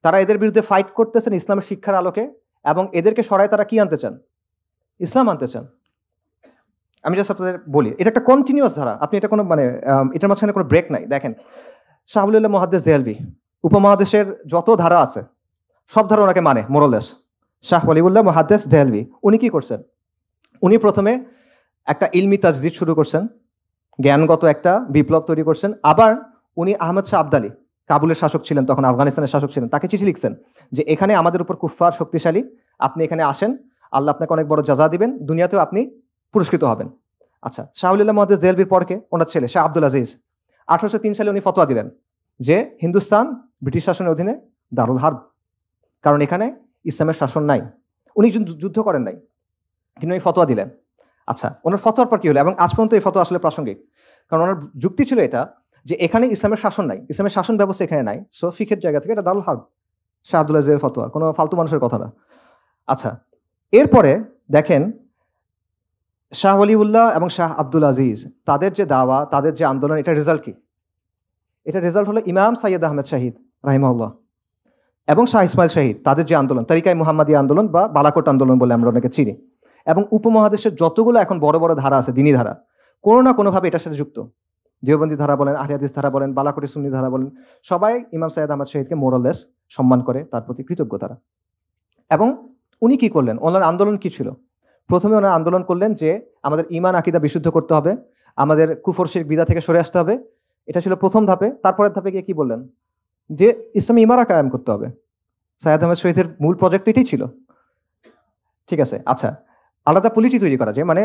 তারা এদের বিরুদ্ধে ফাইট করতেছেন ইসলামের শিক্ষার আলোকে, এবং এদেরকে সরায় তারা কি আনতে চান? ইসলাম আনতে চান। আমি জাস্ট আপনাদের বলি, এটা একটা কন্টিনিউয়াস ধারা, আপনি এটা কোনো মানে এটার মাঝখানে কোনো ব্রেক নাই। দেখেন, শাহ ওয়ালিউল্লাহ মুহাদ্দিস দেহলভী, উপমহাদেশের যত ধারা আছে সব ধারা ওনাকে মানে মোরলেস। শাহ ওয়ালিউল্লাহ মুহাদ্দিস দেহলভী উনি কি করছেন? উনি প্রথমে একটা ইলমি তাজদিদ শুরু করছেন, জ্ঞানগত একটা বিপ্লব তৈরি করছেন। আবার উনি আহমদ শাহ আবদালি, কাবুলের শাসক ছিলেন তখন, আফগানিস্তানের শাসক ছিলেন, তাকে চিঠি লিখছেন যে এখানে আমাদের উপর কুফফার শক্তিশালী, আপনি এখানে আসেন, আল্লাহ আপনাকে অনেক বড় জাযা দিবেন, দুনিয়াতেও আপনি পুরস্কৃত হবেন। আচ্ছা, শাহ ওলিউল্লাহ মুহাদ্দিস দেহলভির পরকে ওনার ছেলে শাহ আব্দুল আজিজ 1803 সালে উনি ফতোয়া দিলেন যে হিন্দুস্তান ব্রিটিশ শাসনের অধীনে দারুল হার্ব, কারণ এখানে ইসলামের শাসন নাই। উনি যুদ্ধ করেন নাই, কিন্তু উনি ফতোয়া দিলেন। আচ্ছা, ওনার ফতোয়ার পর কি হলো? এবং আজ পর্যন্ত এই ফতোয়া আসলে প্রাসঙ্গিক, কারণ ওনার যুক্তি ছিল এটা যে এখানে ইসলামের শাসন নাই, ইসলামের শাসন ব্যবস্থা এখানে নাই, সো ফিকের জায়গা থেকে এটা দারুল হার্ব, শাহ আব্দুল আজিজের ফতোয়া, কোনো ফালতু মানুষের কথা না। আচ্ছা, এরপরে দেখেন শাহ ওলিউল্লাহ এবং শাহ আব্দুল আজিজ তাদের যে দাওয়া, তাদের যে আন্দোলন, এটা রেজাল্ট কি? এটা রেজাল্ট হলো ইমাম সাইয়্যেদ আহমেদ শাহিদ রাহিমাহুল্লাহ এবং শাহ ইসমাইল শাহিদ, তাদের যে আন্দোলন, তরিকায়ে মুহাম্মাদি আন্দোলন বা বালাকোট আন্দোলন বলে আমরা অনেকে চিনি, এবং উপমহাদেশের যতগুলো এখন বড় বড় ধারা আছে, দিনী ধারা, কোনো না কোনোভাবে এটার সাথে যুক্ত। দেওবন্দি ধারা বলেন, আহলে হাদিস ধারা বলেন, বালাকোটি সুন্নি ধারা বলেন, সবাই ইমাম সাইয়্যেদ আহমদ শাহিদকে মোরাললেস সম্মান করে, তার প্রতি কৃতজ্ঞ তারা। এবং উনি কি করলেন? ওনার আন্দোলন কি ছিল? প্রথমে ওনার আন্দোলন করলেন যে আমাদের ঈমান আকীদা বিশুদ্ধ করতে হবে, আমাদের কুফর শিরক বিদআত থেকে সরে আসতে হবে। এটা ছিল প্রথম ধাপে। তারপরের ধাপে গিয়ে কি বললেন? যে ইসলামী ইমারা কায়েম করতে হবে। সাইয়্যেদ আহমদ শহীদের মূল প্রজেক্ট এটাই ছিল। ঠিক আছে, আচ্ছা, আলাদা পলিটি তৈরি করা যায়, মানে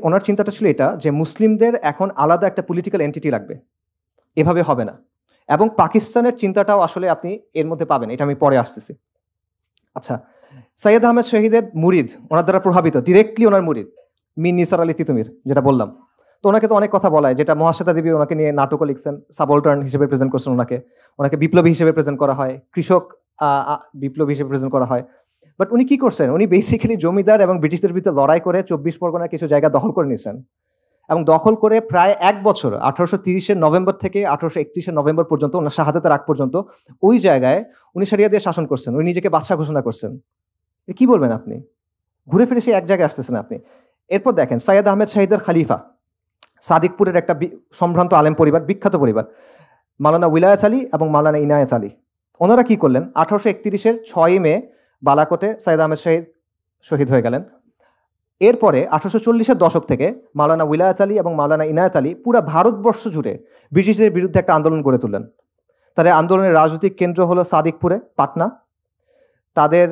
ওনার চিন্তাটা ছিল এটা যে মুসলিমদের এখন আলাদা একটা পলিটিক্যাল এন্টিটি লাগবে, এভাবে হবে না। এবং পাকিস্তানের চিন্তাটাও আসলে আপনি এর মধ্যে পাবেন, এটা আমি পরে আসতেছি। আচ্ছা, সাইয়্যেদ আহমেদ শহীদের মুরিদ, ওনার দ্বারা প্রভাবিত, ডিরেক্টলি ওনার মুরিদ মীর নিসার আলী তিতুমির, যেটা বললাম। তো ওনাকে তো অনেক কথা বলা হয়, যেটা মহাশ্বেতা দেবী ওনাকে নিয়ে নাটকও লিখছেন, সাবঅল্টার্ন হিসেবে প্রেজেন্ট করছেন ওনাকে বিপ্লবী হিসেবে প্রেজেন্ট করা হয়, কৃষক বিপ্লবী হিসেবে প্রেজেন্ট করা হয়। বাট উনি কি করছেন? উনি বেসিক্যালি জমিদার এবং ব্রিটিশদের বিরুদ্ধে লড়াই করে 24 পরগনার কিছু জায়গা দখল করে নিয়েছেন, এবং দখল করে প্রায় 1 বছর 1830-এর নভেম্বর থেকে 1831-এর নভেম্বর পর্যন্ত, ওনার শাহাদাতের আগ পর্যন্ত ওই জায়গায় উনি শরিয়া দিয়ে শাসন করছেন। উনি নিজেকে বাদশা ঘোষণা করছেন। কি বলবেন আপনি? ঘুরে ফিরে সেই এক জায়গায় আসতেছেন আপনি। এরপর দেখেন সাইয়্যেদ আহমেদ শাহিদের খালিফা, সাদিকপুরের একটা সম্ভ্রান্ত আলেম পরিবার, বিখ্যাত পরিবার, মাওলানা উইলায়াত আলী এবং মাওলানা ইনায়েত আলী। ওনারা কি করলেন? 1831-এর 6 মে বালাকোটে সাইয়্যেদ আহমেদ শাহিদ শহীদ হয়ে গেলেন। এরপরে 1840-এর দশক থেকে মাওলানা উইলায়াত আলী এবং মাওলানা ইনায়েত আলী পুরো ভারতবর্ষ জুড়ে ব্রিটিশদের বিরুদ্ধে একটা আন্দোলন গড়ে তুললেন। তাদের আন্দোলনের রাজনৈতিক কেন্দ্র হলো সাদিকপুরে, পাটনা। তাদের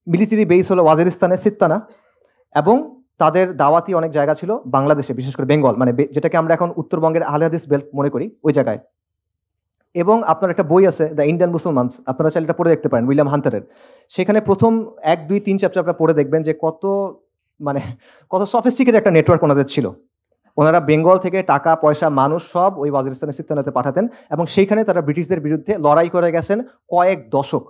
মিলিটারি বেস হলো ওয়াজিরিস্তানে, সিত্তানা, এবং তাদের দাওয়াতি অনেক জায়গা ছিল বাংলাদেশে, বিশেষ করে বেঙ্গল, মানে যেটাকে আমরা এখন উত্তরবঙ্গের আহলে হাদিস বেল্ট মনে করি, ওই জায়গায়। এবং আপনার একটা বই আছে, দ্য ইন্ডিয়ান মুসলমানস, আপনারা চাইলে এটা পড়ে দেখতে পারেন, উইলিয়াম হান্টারের। সেখানে প্রথম 1, 2, 3 চ্যাপ্টার আপনারা পড়ে দেখবেন যে কত সফিস্টিকেটেড একটা নেটওয়ার্ক ওনাদের ছিল। ওনারা বেঙ্গল থেকে টাকা পয়সা মানুষ সব ওই ওয়াজিরিস্তানে, সিত্তানাতে পাঠাতেন, এবং সেইখানে তারা ব্রিটিশদের বিরুদ্ধে লড়াই করে গেছেন কয়েক দশক।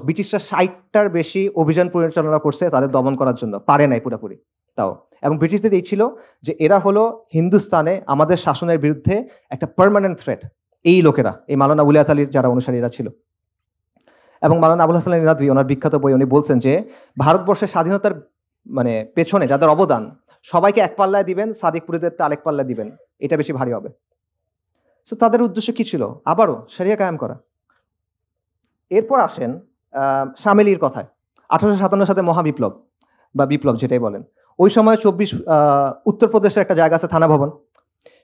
ব্রিটিশরা 60টার বেশি অভিযান পরিচালনা করছে তাদের দমন করার জন্য, পারে নাই পুরোপুরি তাও। এবং ব্রিটিশদের এই ছিল যে এরা হলো হিন্দুস্তানে আমাদের শাসনের বিরুদ্ধে একটা পার্মানেন্ট থ্রেট। এই লোকেরা, এই মাওলানা উলিয়াত আলীর যারা অনুসারীরা ছিল, এবং মাওলানা আবুল হাসান নাদভী ওনার বিখ্যাত বই, উনি বলছেন যে ভারতবর্ষের স্বাধীনতার পেছনে যাদের অবদান, সবাইকে এক পাল্লায় দিবেন, সাদিকপুরীদেরটা আরেক পাল্লায় দিবেন, এটা বেশি ভারী হবে। সো তাদের উদ্দেশ্য কি ছিল? আবারও শরিয়া কায়েম করা। এরপর আসেন শামেলির কথায়, 1857 সালে মহাবিপ্লব বা বিপ্লব যেটাই বলেন। ওই সময় উত্তরপ্রদেশের একটা জায়গা আছে থানা ভবন,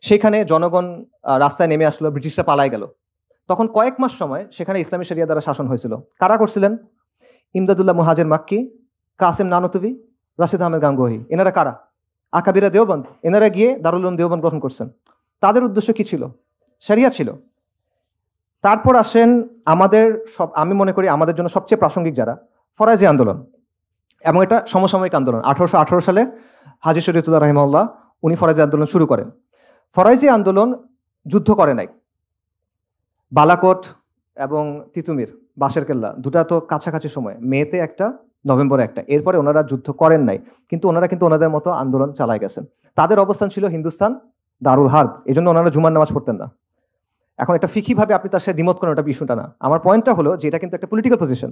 সেখানে জনগণ রাস্তায় নেমে আসলো, ব্রিটিশরা পালায় গেল। তখন কয়েক মাস সময় সেখানে ইসলামী শরিয়া দ্বারা শাসন হয়েছিল। কারা করছিলেন? ইমদাদুল্লাহ মুহাজির মাক্কি, কাসেম নানতুবি, রাশিদ আহমেদ গাঙ্গুহি। এনারা কারা? আকাবিরা দেওবন্দ। এনারা গিয়ে দারুল উলুম দেওবন্দ গঠন করছেন। তাদের উদ্দেশ্য কি ছিল? শরিয়া ছিল। তারপর আসেন আমি মনে করি আমাদের জন্য সবচেয়ে প্রাসঙ্গিক যারা, ফরাজি আন্দোলন, এবং এটা সমসাময়িক আন্দোলন। 1818 সালে হাজী শরীয়তুল্লাহ রাহিমাহুল্লাহ উনি ফরাজি আন্দোলন শুরু করেন। ফরাজি আন্দোলন যুদ্ধ করে নাই। বালাকোট এবং তিতুমির, বাঁশের কেল্লা, দুটা তো কাছাকাছি সময়, মেতে একটা, নভেম্বরে একটা। এরপরে ওনারা যুদ্ধ করেন নাই, কিন্তু ওনারা ওনাদের মতো আন্দোলন চালায় গেছেন। তাদের অবস্থান ছিল হিন্দুস্তান দারুল হার্ব, এই জন্য ওনারা জুমার নামাজ পড়তেন না। এখন এটা ফিকিভাবে আপনি তার সাথে দ্বিমত করেন, ওটা ইস্যুটা না। আমার পয়েন্টটা হলো যে এটা কিন্তু একটা পলিটিক্যাল পজিশন।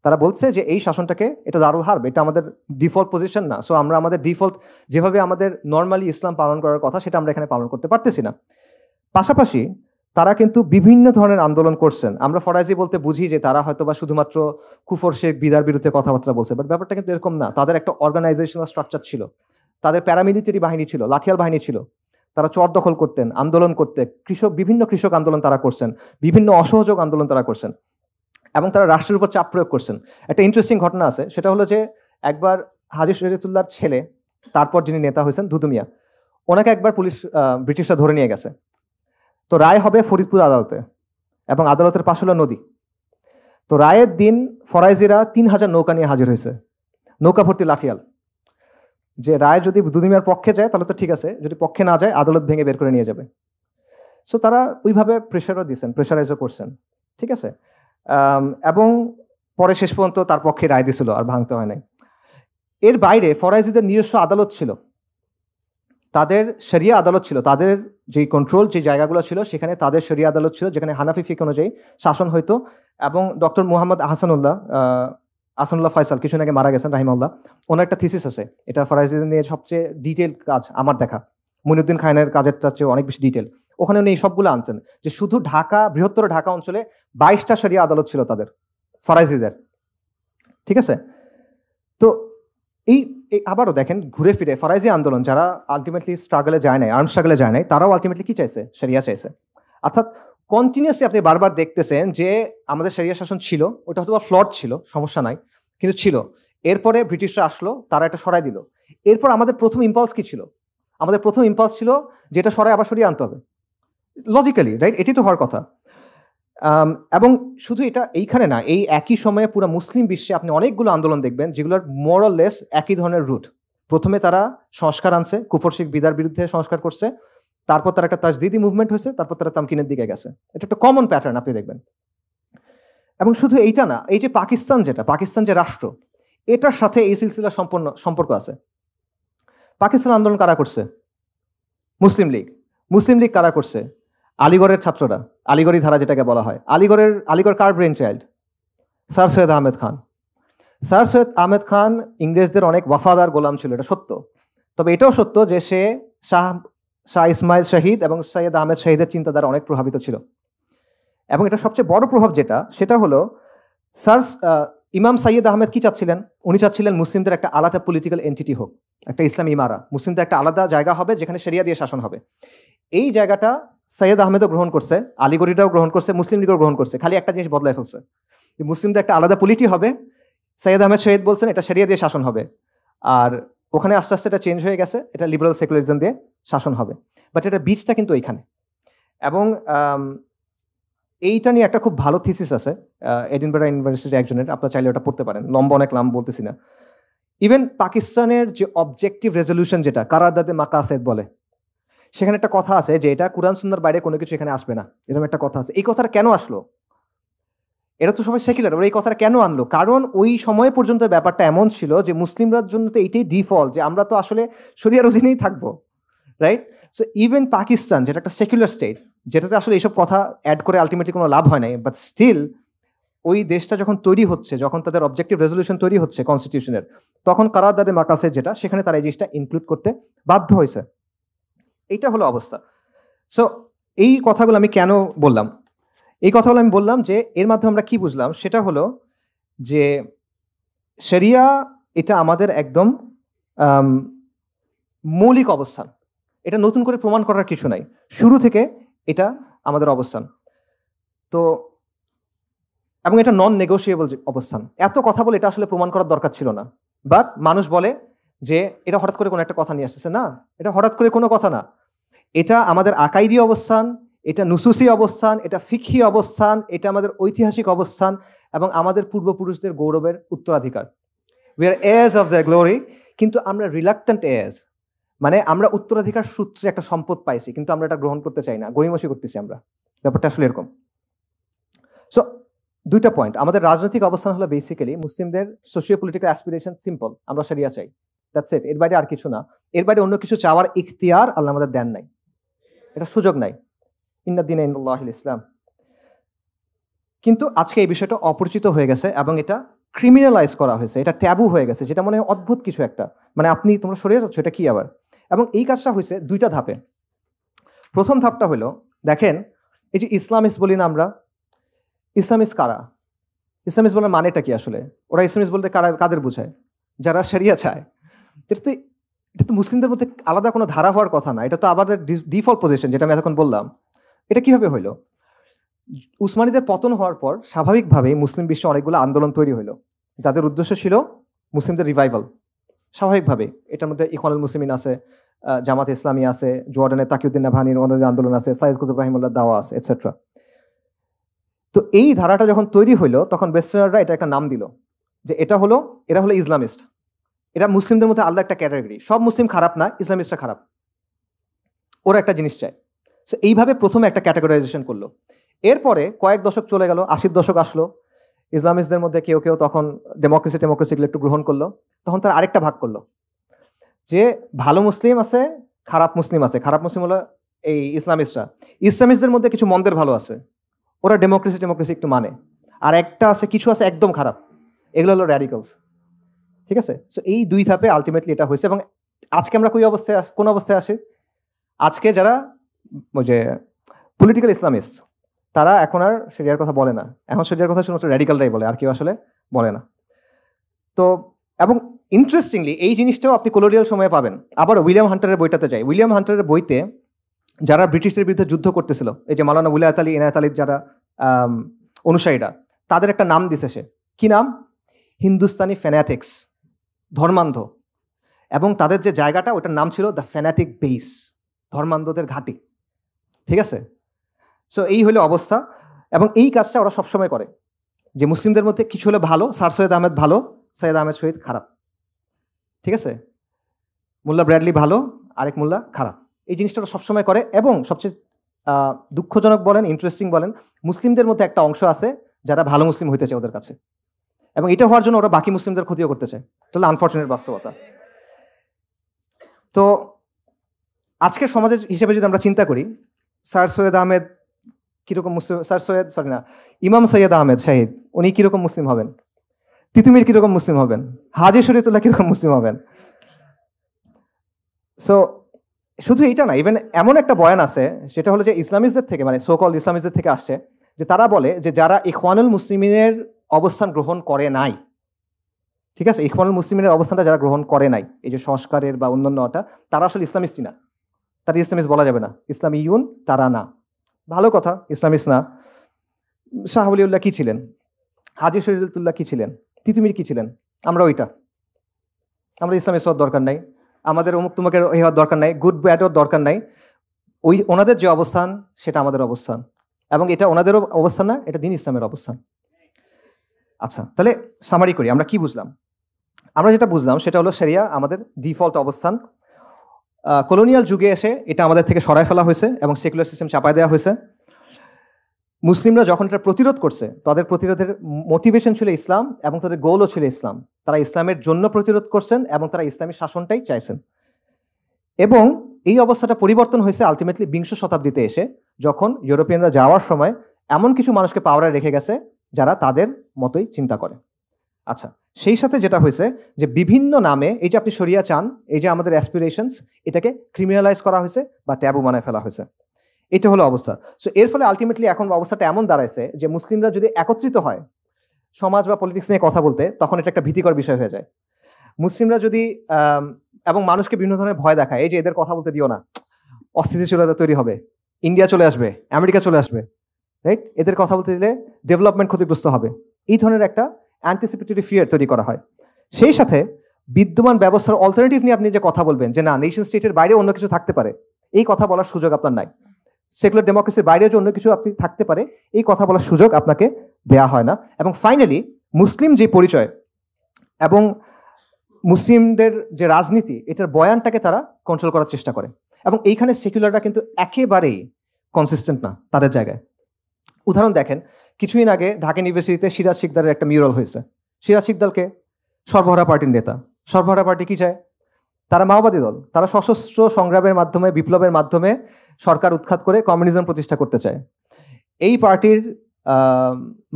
তারা বলছে যে এই শাসনটাকে, এটা দারুল হার্ব, এটা আমাদের ডিফল্ট পজিশন না। সো আমরা আমাদের ডিফল্ট যেভাবে আমাদের নর্মালি ইসলাম পালন করার কথা, সেটা আমরা এখানে পালন করতে পারতেছি না। পাশাপাশি তারা কিন্তু বিভিন্ন ধরনের আন্দোলন করছেন। আমরা ফরাজি বলতে বুঝি যে তারা হয়তো বা শুধুমাত্র কুফর শিরক বিদআর বিরুদ্ধে কথাবার্তা বলছে, বাট ব্যাপারটা কিন্তু এরকম না। তাদের একটা অর্গানাইজেশনাল স্ট্রাকচার ছিল, তাদের প্যারামিলিটারি বাহিনী ছিল, লাঠিয়াল বাহিনী ছিল। তারা চর দখল করতেন, আন্দোলন করতেন, বিভিন্ন কৃষক আন্দোলন তারা করছেন, বিভিন্ন অসহযোগ আন্দোলন তারা করছেন। এবং তারা রাষ্ট্রের উপর চাপ প্রয়োগ করছেন। একটা ইন্টারেস্টিং ঘটনা আছে, সেটা হলো যে একবার হাজী শরীয়তুল্লাহর ছেলে, তারপর যিনি নেতা হয়েছেন দুদু মিয়া, ওনাকে একবার পুলিশ ব্রিটিশরা ধরে নিয়ে গেছে। তো রায় হবে ফরিদপুর আদালতে, এবং আদালতের পাশ হলো নদী। তো রায়ের দিন ফরাইজিরা 3000 নৌকা নিয়ে হাজির হয়েছে, নৌকা ভর্তি লাঠিয়াল। যে রায় যদি দুদু মিয়ার পক্ষে যায় তাহলে তো ঠিক আছে, যদি পক্ষে না যায় আদালত ভেঙে বের করে নিয়ে যাবে। সো তারা ওইভাবে প্রেশারও দিচ্ছেন, প্রেশারাইজও করছেন, ঠিক আছে। এবং পরে শেষ পর্যন্ত তার পক্ষে রায় দিছিল, আর ভাঙতে হয় নাই। এর বাইরে ফরাইজিদের নিজস্ব আদালত ছিল, তাদের শরিয়া আদালত ছিল, তাদের যে কন্ট্রোল যে জায়গাগুলো ছিল সেখানে তাদের শরিয়া আদালত ছিল, যেখানে হানাফি ফিক অনুযায়ী শাসন হইতো। এবং ডক্টর মুহাম্মদ আহসানুল্লাহ ফয়সাল কিছুদিন আগে মারা গেছেন রাহিমাহুল্লাহ, ওনার একটা থিসিস আছে, এটা ফরাইজিদের নিয়ে সবচেয়ে ডিটেল কাজ আমার দেখা, মুইনুদ্দিন খানের কাজের চেয়ে অনেক বেশি ডিটেল। ওখানে উনি এই সবগুলো আনছেন যে শুধু ঢাকা, বৃহত্তর ঢাকা অঞ্চলে 22টা শরিয়া আদালত ছিল তাদের, ফরাইজিদের, ঠিক আছে। তো এই আবারও দেখেন ঘুরে ফিরে ফরাইজি আন্দোলন যারা আলটিমেটলি স্ট্রাগলে যায় নাই, আর্ম স্ট্রাগলে যায় নাই, তারাও আলটিমেটলি কি চাইছে? শরিয়া চাইছে। অর্থাৎ কন্টিনিউসলি আপনি বারবার দেখতেছেন যে আমাদের শরিয়া শাসন ছিল, ওটা হয়তো ফ্লড ছিল, সমস্যা নাই, কিন্তু ছিল। এরপরে ব্রিটিশরা আসলো, তারা এটা সরাই দিল। এরপর আমাদের প্রথম ইম্পালস কি ছিল? আমাদের প্রথম ইম্পালস ছিল যে এটা সরাই আবার সরিয়ে আনতে হবে, লজিক্যালি, রাইট? এটি তো হওয়ার কথা। এবং শুধু এটা এইখানে না, এই একই সময়ে পুরো মুসলিম বিশ্বে আপনি অনেকগুলো আন্দোলন দেখবেন যেগুলোর মোরাললেস একই ধরনের রুট। প্রথমে তারা সংস্কার আনছে, কুফর শিরক বিদার বিরুদ্ধে সংস্কার করছে, তারপর তারা একটা তাজদিদি মুভমেন্ট হয়েছে, তারপর তারা তামকিনের দিকে গেছে। এটা একটা কমন প্যাটার্ন আপনি দেখবেন। এবং শুধু এইটা না, এই যে পাকিস্তান যে রাষ্ট্র, এটার সাথে এই সিলসিলার সম্পর্ক আছে। পাকিস্তান আন্দোলন কারা করছে? মুসলিম লীগ কারা করছে? আলিগড়ের ছাত্ররা, আলিগড়ি ধারা যেটাকে বলা হয়। আলিগড় কার brainchild? Sir Syed Ahmed Khan. Sir Syed Ahmed Khan ইংরেজদের অনেক ওয়াফাদার গোলাম ছিল, এটা সত্য। তবে এটাও সত্য যে সে শাহ ইসমাইল শহীদ এবং সৈয়দ আহমেদ শহীদের চিন্তাধারা অনেক প্রভাবিত ছিল। এবং এটা সবচেয়ে বড় প্রভাব সেটা হলো ইমাম সৈয়দ আহমেদ কি চাচ্ছিলেন? উনি চাচ্ছিলেন মুসলিমদের একটা আলাদা পলিটিক্যাল এন্টিটি হোক, একটা ইসলামী ইমারা, মুসলিমদের একটা আলাদা জায়গা হবে যেখানে শরিয়া দিয়ে শাসন হবে। এই জায়গাটা সৈয়দ আহমেদও গ্রহণ করছে, আলিগড়িটাও গ্রহণ করছে, মুসলিম লীগও গ্রহণ করছে। খালি একটা জিনিস বদলায় ফেলছে, মুসলিমদের একটা আলাদা পলিটি হবে। সৈয়দ আহমেদ শহীদ বলছেন এটা শরিয়া দিয়ে শাসন হবে, আর ওখানে আস্তে আস্তে এটা চেঞ্জ হয়ে গেছে, এটা লিবারাল সেকুলারিজম দিয়ে শাসন হবে। বাট এটা বীজটা কিন্তু এইখানে। এবং এইটা নিয়ে একটা খুব ভালো থিসিস আছে এডিনবারা ইউনিভার্সিটি একজনের, আপনারা চাইলে ওটা পড়তে পারেন, লম্বা অনেক নাম বলতেছি না। ইভেন পাকিস্তানের যে অবজেক্টিভ রেজলিউশন, যেটা কারারদাদে মাকাসেদ বলে, সেখানে একটা কথা আছে যে এটা কুরআন সুন্নাহর বাইরে কোনো কিছু এখানে আসবে না, এরকম একটা কথা আছে। এই কথাটা কেন আসলো? এরা তো সবাই সেকুলার, ওরা এই কথাটা কেন আনলো? কারণ ওই সময় পর্যন্ত ব্যাপারটা এমন ছিল যে মুসলিমরার জন্য তো এইটাই ডিফল্ট, যে আমরা তো আসলে শরিয়ার অধীনেই থাকবো, রাইট? সো ইভেন পাকিস্তান, যেটা একটা সেকুলার স্টেট, যেটাতে আসলে এইসব কথা অ্যাড করে আলটিমেটলি কোনো লাভ হয় নাই, বাট স্টিল ওই দেশটা যখন তৈরি হচ্ছে, যখন তাদের অবজেক্টিভ রেজলিউশন তৈরি হচ্ছে কনস্টিটিউশনের, তখন কারারদাদে মাকাসেদ যেটা, সেখানে তারা এই জিনিসটা ইনক্লুড করতে বাধ্য হয়েছে। এইটা হলো অবস্থা। সো এই কথাগুলো আমি কেন বললাম? এই কথাগুলো আমি বললাম যে এর মাধ্যমে আমরা কি বুঝলাম, সেটা হলো যে শরিয়া এটা আমাদের একদম মৌলিক অবস্থান, এটা নতুন করে প্রমাণ করার কিছু নাই, শুরু থেকে এটা আমাদের অবস্থান। তো এবং এটা নন নেগোশিয়েবল অবস্থান। এত কথা বলে এটা আসলে প্রমাণ করার দরকার ছিল না, বাট মানুষ বলে যে এটা হঠাৎ করে কোনো একটা কথা নিয়ে আসতেছে। না, এটা হঠাৎ করে কোনো কথা না, এটা আমাদের আকাইদি অবস্থান, এটা নুসুসি অবস্থান, এটা ফিকহি অবস্থান, এটা আমাদের ঐতিহাসিক অবস্থান এবং আমাদের পূর্বপুরুষদের গৌরবের উত্তরাধিকার। We are heirs of their glory, কিন্তু আমরা রিলাক্টেন্ট heirs, মানে আমরা উত্তরাধিকার সূত্রে একটা সম্পদ পাইছি, কিন্তু আমরা এটা গ্রহণ করতে চাই না, গড়িমসি করতেছি আমরা। ব্যাপারটা আসলে এরকম। সো দুইটা পয়েন্ট, আমাদের রাজনৈতিক অবস্থান হলো বেসিক্যালি মুসলিমদের সোশিও পলিটিক্যাল অ্যাসপিরেশন সিম্পল, আমরা শরিয়া চাই, দ্যাটস ইট। এর বাইরে আর কিছু না, এর বাইরে অন্য কিছু চাওয়ার ইখতিয়ার আল্লাহ আমাদের দেন নাই, এটা সুযোগ নাই। ইন্না দীনা ইনদাল্লাহিল ইসলাম। কিন্তু আজকে এই বিষয়টা অপরিচিত হয়ে গেছে এবং এটা ক্রিমিনালাইজ করা হয়েছে, এটা ট্যাবু হয়ে গেছে, যেটা মনে হয় অদ্ভুত কিছু একটা, মানে আপনি তোমরা সরিয়ে যাচ্ছ, এটা কি আবার? এবং এই কাজটা হয়েছে দুইটা ধাপে। প্রথম ধাপটা হলো, দেখেন এই যে ইসলামিস্ট বলি না আমরা, ইসলামিস্ট কারা? ইসলামিস্ট বলার মানেটা কি আসলে? ওরা ইসলামিস্ট বলতে কাদের বোঝায়? যারা শরিয়া চায়। এটা তো মুসলিমদের মধ্যে আলাদা কোনো ধারা হওয়ার কথা না, এটা তো আমাদের ডিফল্ট পজিশন, যেটা আমি এতক্ষণ বললাম। এটা কিভাবে হইলো? উসমানীদের পতন হওয়ার পর স্বাভাবিকভাবে মুসলিম বিশ্বে অনেকগুলো আন্দোলন তৈরি হলো, যাদের উদ্দেশ্য ছিল মুসলিমদের রিভাইভাল। স্বাভাবিকভাবে এটার মধ্যে ইখওয়ানুল মুসলিমিন আছে, জামাত ইসলামী আছে, জর্ডানের তাকিউদ্দিন নাভানির ওনাদের আন্দোলন আছে, সাইদ কুতুব রাহিমুল্লাহ দাওয়া আছে, এটসেট্রা। তো এই ধারাটা যখন তৈরি হইলো তখন ওয়েস্টার্নাররা এটা একটা নাম দিল যে এরা হলো ইসলামিস্ট। এটা মুসলিমদের মধ্যে আলাদা একটা ক্যাটাগরি। সব মুসলিম খারাপ না, ইসলামিস্টরা খারাপ, ওরা একটা জিনিস চায়। সো এইভাবে প্রথমে একটা ক্যাটাগরাইজেশন করলো। এরপরে কয়েক দশক চলে গেল, 80-র দশক আসলো, ইসলামিস্টদের মধ্যে কেউ কেউ তখন ডেমোক্রেসিগুলো একটু গ্রহণ করলো। তখন তারা আরেকটা ভাগ করলো যে ভালো মুসলিম আছে, খারাপ মুসলিম আছে। খারাপ মুসলিম হলো এই ইসলামিস্টরা। ইসলামিস্টদের মধ্যে কিছু মন্দের ভালো আছে, ওরা ডেমোক্রেসি একটু মানে। আর একটা আছে, কিছু আছে একদম খারাপ, এগুলো হলো র্যাডিক্যালস। ঠিক আছে? সো এই দুই ধাপে আলটিমেটলি এটা হয়েছে। এবং আজকে আমরা কোন অবস্থায় আসি? আজকে যারা ওই যে পলিটিক্যাল ইসলামিস্ট, তারা এখন আর শরিয়ার কথা বলে না। এখন শরিয়ার কথা শুধুমাত্র র্যাডিক্যালরাই বলে, আর কেউ আসলে বলে না। তো এবং ইন্টারেস্টিংলি এই জিনিসটাও আপনি কলোনিয়াল সময়ে পাবেন। আবার উইলিয়াম হান্টারের বইটাতে যাই। উইলিয়াম হান্টারের বইতে যারা ব্রিটিশদের বিরুদ্ধে যুদ্ধ করতেছিল, এই যে মাওলানা উলায়াত আলী, ইনায়াত আলীর যারা অনুসারীরা, তাদের একটা নাম দিছে সে। কি নাম? হিন্দুস্তানি ফ্যানাটিক্স, ধর্মান্ধ। এবং তাদের যে জায়গাটা, ওটার নাম ছিল দ্য ফ্যানাটিক বেস, ধর্মান্ধদের ঘাঁটি। ঠিক আছে? সো এই হলো অবস্থা। এবং এই কাজটা ওরা সবসময় করে যে মুসলিমদের মধ্যে কিছু হলে ভালো, স্যার সৈয়দ আহমেদ ভালো, সৈয়দ আহমেদ শহীদ খারাপ। ঠিক আছে? মোল্লা ব্র্যাডলি ভালো, আরেক মোল্লা খারাপ। এই জিনিসটা ওরা সবসময় করে। এবং সবচেয়ে দুঃখজনক বলেন, ইন্টারেস্টিং বলেন, মুসলিমদের মধ্যে একটা অংশ আছে যারা ভালো মুসলিম হইতে চায় ওদের কাছে, এবং এটা হওয়ার জন্য ওরা বাকি মুসলিমদের ক্ষতিও করতে চায়। তাহলে আনফর্চুনেট বাস্তবতা। তো আজকের সমাজের হিসেবে যদি আমরা চিন্তা করি, স্যার সৈয়দ আহমেদ কিরকম মুসলিম? ইমাম সৈয়দ আহমেদ শাহিদ, উনি কিরকম মুসলিম হবেন? তিতুমির কিরকম মুসলিম হবেন? হাজী শরীয়তুল্লাহ কিরকম মুসলিম হবেন? সো শুধু এইটা না, ইভেন এমন একটা বয়ান আছে, সেটা হলো যে ইসলামিস্টদের থেকে, মানে সোকল ইসলামিস্টদের থেকে আসছে, যে তারা বলে যে যারা ইখওয়ানুল মুসলিমিনের অবস্থান গ্রহণ করে নাই, ঠিক আছে, ইখওয়ানুল মুসলিমিনের অবস্থানটা যারা গ্রহণ করে নাই, এই যে সংস্কারের বা অন্যান্যটা, তারা আসলে ইসলামিস্টই না। তারা ইসলামিস্ট বলা যাবে না, ইসলামিয়ুন তারা না। ভালো কথা, ইসলামিস্ট না। শাহ ওলিউল্লাহ কি ছিলেন? হাজী শরীয়তুল্লাহ কি ছিলেন? তিতুমির কি ছিলেন? আমরা ওইটা। আমরা ইসলামিস্ট হওয়ার দরকার নাই, আমাদের অমুক তুমুকের হওয়ার দরকার নাই, গুড ব্যাডও দরকার নাই। ওনাদের যে অবস্থান সেটা আমাদের অবস্থান, এবং এটা ওনাদেরও অবস্থান না, এটা দিন ইসলামের অবস্থান। আচ্ছা, তাহলে সামারি করি, আমরা কি বুঝলাম? আমরা যেটা বুঝলাম সেটা হলো শরিয়া আমাদের ডিফল্ট অবস্থান। কলোনিয়াল যুগে এসে এটা আমাদের থেকে সরায় ফেলা হয়েছে এবং সেকুলার সিস্টেম চাপায় দেওয়া হয়েছে। মুসলিমরা যখন এটা প্রতিরোধ করছে, তাদের প্রতিরোধের মোটিভেশন ছিল ইসলাম এবং তাদের গোলও ছিল ইসলাম। তারা ইসলামের জন্য প্রতিরোধ করছেন এবং তারা ইসলামী শাসনটাই চাইছেন। এবং এই অবস্থাটা পরিবর্তন হয়েছে আলটিমেটলি 20 শতাব্দীতে এসে, যখন ইউরোপিয়ানরা যাওয়ার সময় এমন কিছু মানুষকে পাওয়ারে রেখে গেছে যারা তাদের মতোই চিন্তা করে। আচ্ছা, সেই সাথে যেটা হয়েছে যে বিভিন্ন নামে, এই যে আপনি শরিয়া চান, এই যে আমাদের অ্যাসপিরেশনস, এটাকে ক্রিমিনালাইজ করা হয়েছে বা ট্যাবু বানায় ফেলা হয়েছে। এটা হলো অবস্থা। সো এর ফলে আলটিমেটলি এখন অবস্থাটা এমন দাঁড়াইছে যে মুসলিমরা যদি একত্রিত হয় সমাজ বা পলিটিক্স নিয়ে কথা বলতে, তখন এটা একটা ভীতিকর বিষয় হয়ে যায়। মুসলিমরা যদি এবং মানুষকে বিভিন্ন ধরনের ভয় দেখায়, এই যে এদের কথা বলতে দিও না, অস্থিতিশীলতা তৈরি হবে, ইন্ডিয়া চলে আসবে, আমেরিকা চলে আসবে, রাইট? এদের কথা বলতে দিলে ডেভেলপমেন্ট ক্ষতিগ্রস্ত হবে, এই ধরনের একটা অ্যান্টিসিপেটরি ফিয়ার তৈরি করা হয়। সেই সাথে বিদ্যমান ব্যবস্থার অল্টারনেটিভ নিয়ে আপনি যে কথা বলবেন, যে না, নেশন স্টেটের বাইরে অন্য কিছু থাকতে পারে, এই কথা বলার সুযোগ আপনার নাই। সেকুলার ডেমোক্রেসির বাইরে যে অন্য কিছু আপনি থাকতে পারে, এই কথা বলার সুযোগ আপনাকে দেয়া হয় না। এবং ফাইনালি মুসলিম যে পরিচয় এবং মুসলিমদের যে রাজনীতি, এটার বয়ানটাকে তারা কন্ট্রোল করার চেষ্টা করে। এবং এইখানে সেকুলাররা কিন্তু একেবারেই কনসিস্টেন্ট না তাদের জায়গায়। উদাহরণ দেখেন, কিছুদিন আগে ঢাকা ইউনিভার্সিটিতে সিরাজ শিকদারের একটা মিউরাল হয়েছে। সিরাজ শিকদারকে সর্বহারা পার্টির নেতা। সর্বহারা পার্টি কি চায়? তারা মাওবাদী দল। তারা সশস্ত্র সংগ্রামের মাধ্যমে, বিপ্লবের মাধ্যমে সরকার উৎখাত করে কমিউনিজম প্রতিষ্ঠা করতে চায়। এই পার্টির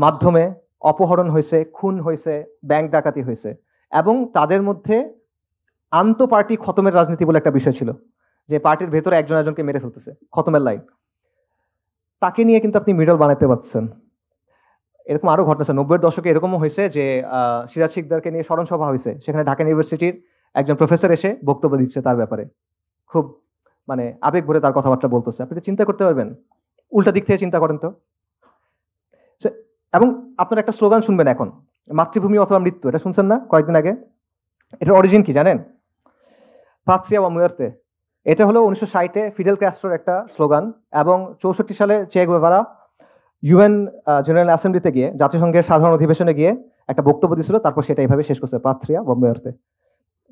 মাধ্যমে অপহরণ হয়েছে, খুন হয়েছে, ব্যাংক ডাকাতি হয়েছে, এবং তাদের মধ্যে আন্ত পার্টি খতমের রাজনীতি বলে একটা বিষয় ছিল, যে পার্টির ভেতরে একজন একজনকে মেরে ফেলতেছে, খতমের লাইন। তাকে নিয়ে কিন্তু আপনি মিডল বানাতে পারছেন। এরকম আরো ঘটনা আছে 90-এর দশকে। এরকমও হয়েছে যে সিরাজ শিকদারকে নিয়ে স্মরণ সভা হয়েছে, সেখানে ঢাকা ইউনিভার্সিটির একজন প্রফেসর এসে বক্তব্য দিচ্ছে তার ব্যাপারে, খুব মানে আবেগ ভরে তার কথাবার্তা বলতেছে। আপনি চিন্তা করতে পারবেন? উল্টা দিক থেকে চিন্তা করেন তো, এবং আপনারা একটা স্লোগান শুনবেন এখন, মাতৃভূমি অথবা মৃত্যু, এটা শুনছেন না কয়েকদিন আগে? এটার অরিজিন কি জানেন? পাত্রিয়া বা মুয়ার্তে। এটা হলো 1960-এ ফিডেল ক্যাস্ট্রোর একটা স্লোগান, এবং 64 সালে চে গুয়েভারা ইউএন জেনারেল অ্যাসেম্বলিতে গিয়ে, জাতিসংঘের সাধারণ অধিবেশনে গিয়ে একটা বক্তব্য দিয়েছিল, তারপর সেটা এইভাবে শেষ করছে, পাত্রিয়া বা মুয়ার্তে,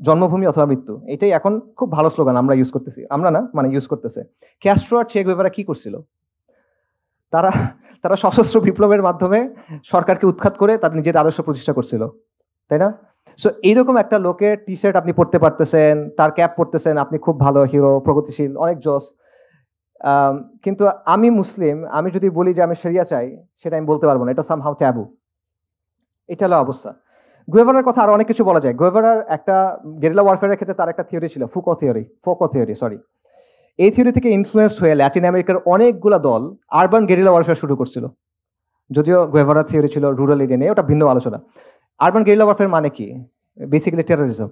জন্মভূমি অথবা মৃত্যু। এটাই এখন খুব ভালো স্লোগান, আমরা ইউজ করতেছি, আমরা না মানে ইউজ করতেছে। ক্যাস্ট্রো আর চে গুয়েভারা কি করছিল? তারা তারা সশস্ত্র বিপ্লবের মাধ্যমে সরকারকে উৎখাত করে তাদের নিজের আদর্শ প্রতিষ্ঠা করছিল, তাই না? সো এইরকম একটা লোকের টি শার্ট আপনি পড়তে পারতেছেন, তার ক্যাপ পড়তেছেন, আপনি খুব ভালো হিরো, প্রগতিশীল, অনেক জোস। কিন্তু আমি মুসলিম, আমি যদি বলি যে আমি শরিয়া চাই, সেটা আমি বলতে পারবো না, এটা সামহাউ ট্যাবু। এটা হলো অবস্থা। গুয়েভারার কথা আরো অনেক কিছু বলা যায়। গুয়েভারার একটা গেরিলা ওয়ারফেয়ারের ক্ষেত্রে তার একটা থিওরি ছিল, ফোকো থিওরি, সরি। এই থিওরি থেকে ইনফ্লুয়েন্স হয়ে ল্যাটিন আমেরিকার অনেকগুলো দল আরবান গেরিলা ওয়ারফেয়ার শুরু করছিল। যদিও গুয়েভারার থিওরি ছিল রুরাল এরিয়া নিয়ে, ওটা ভিন্ন আলোচনা। আরবান গেরিলা ওয়ারফেয়ার মানে কি? Basically terrorism.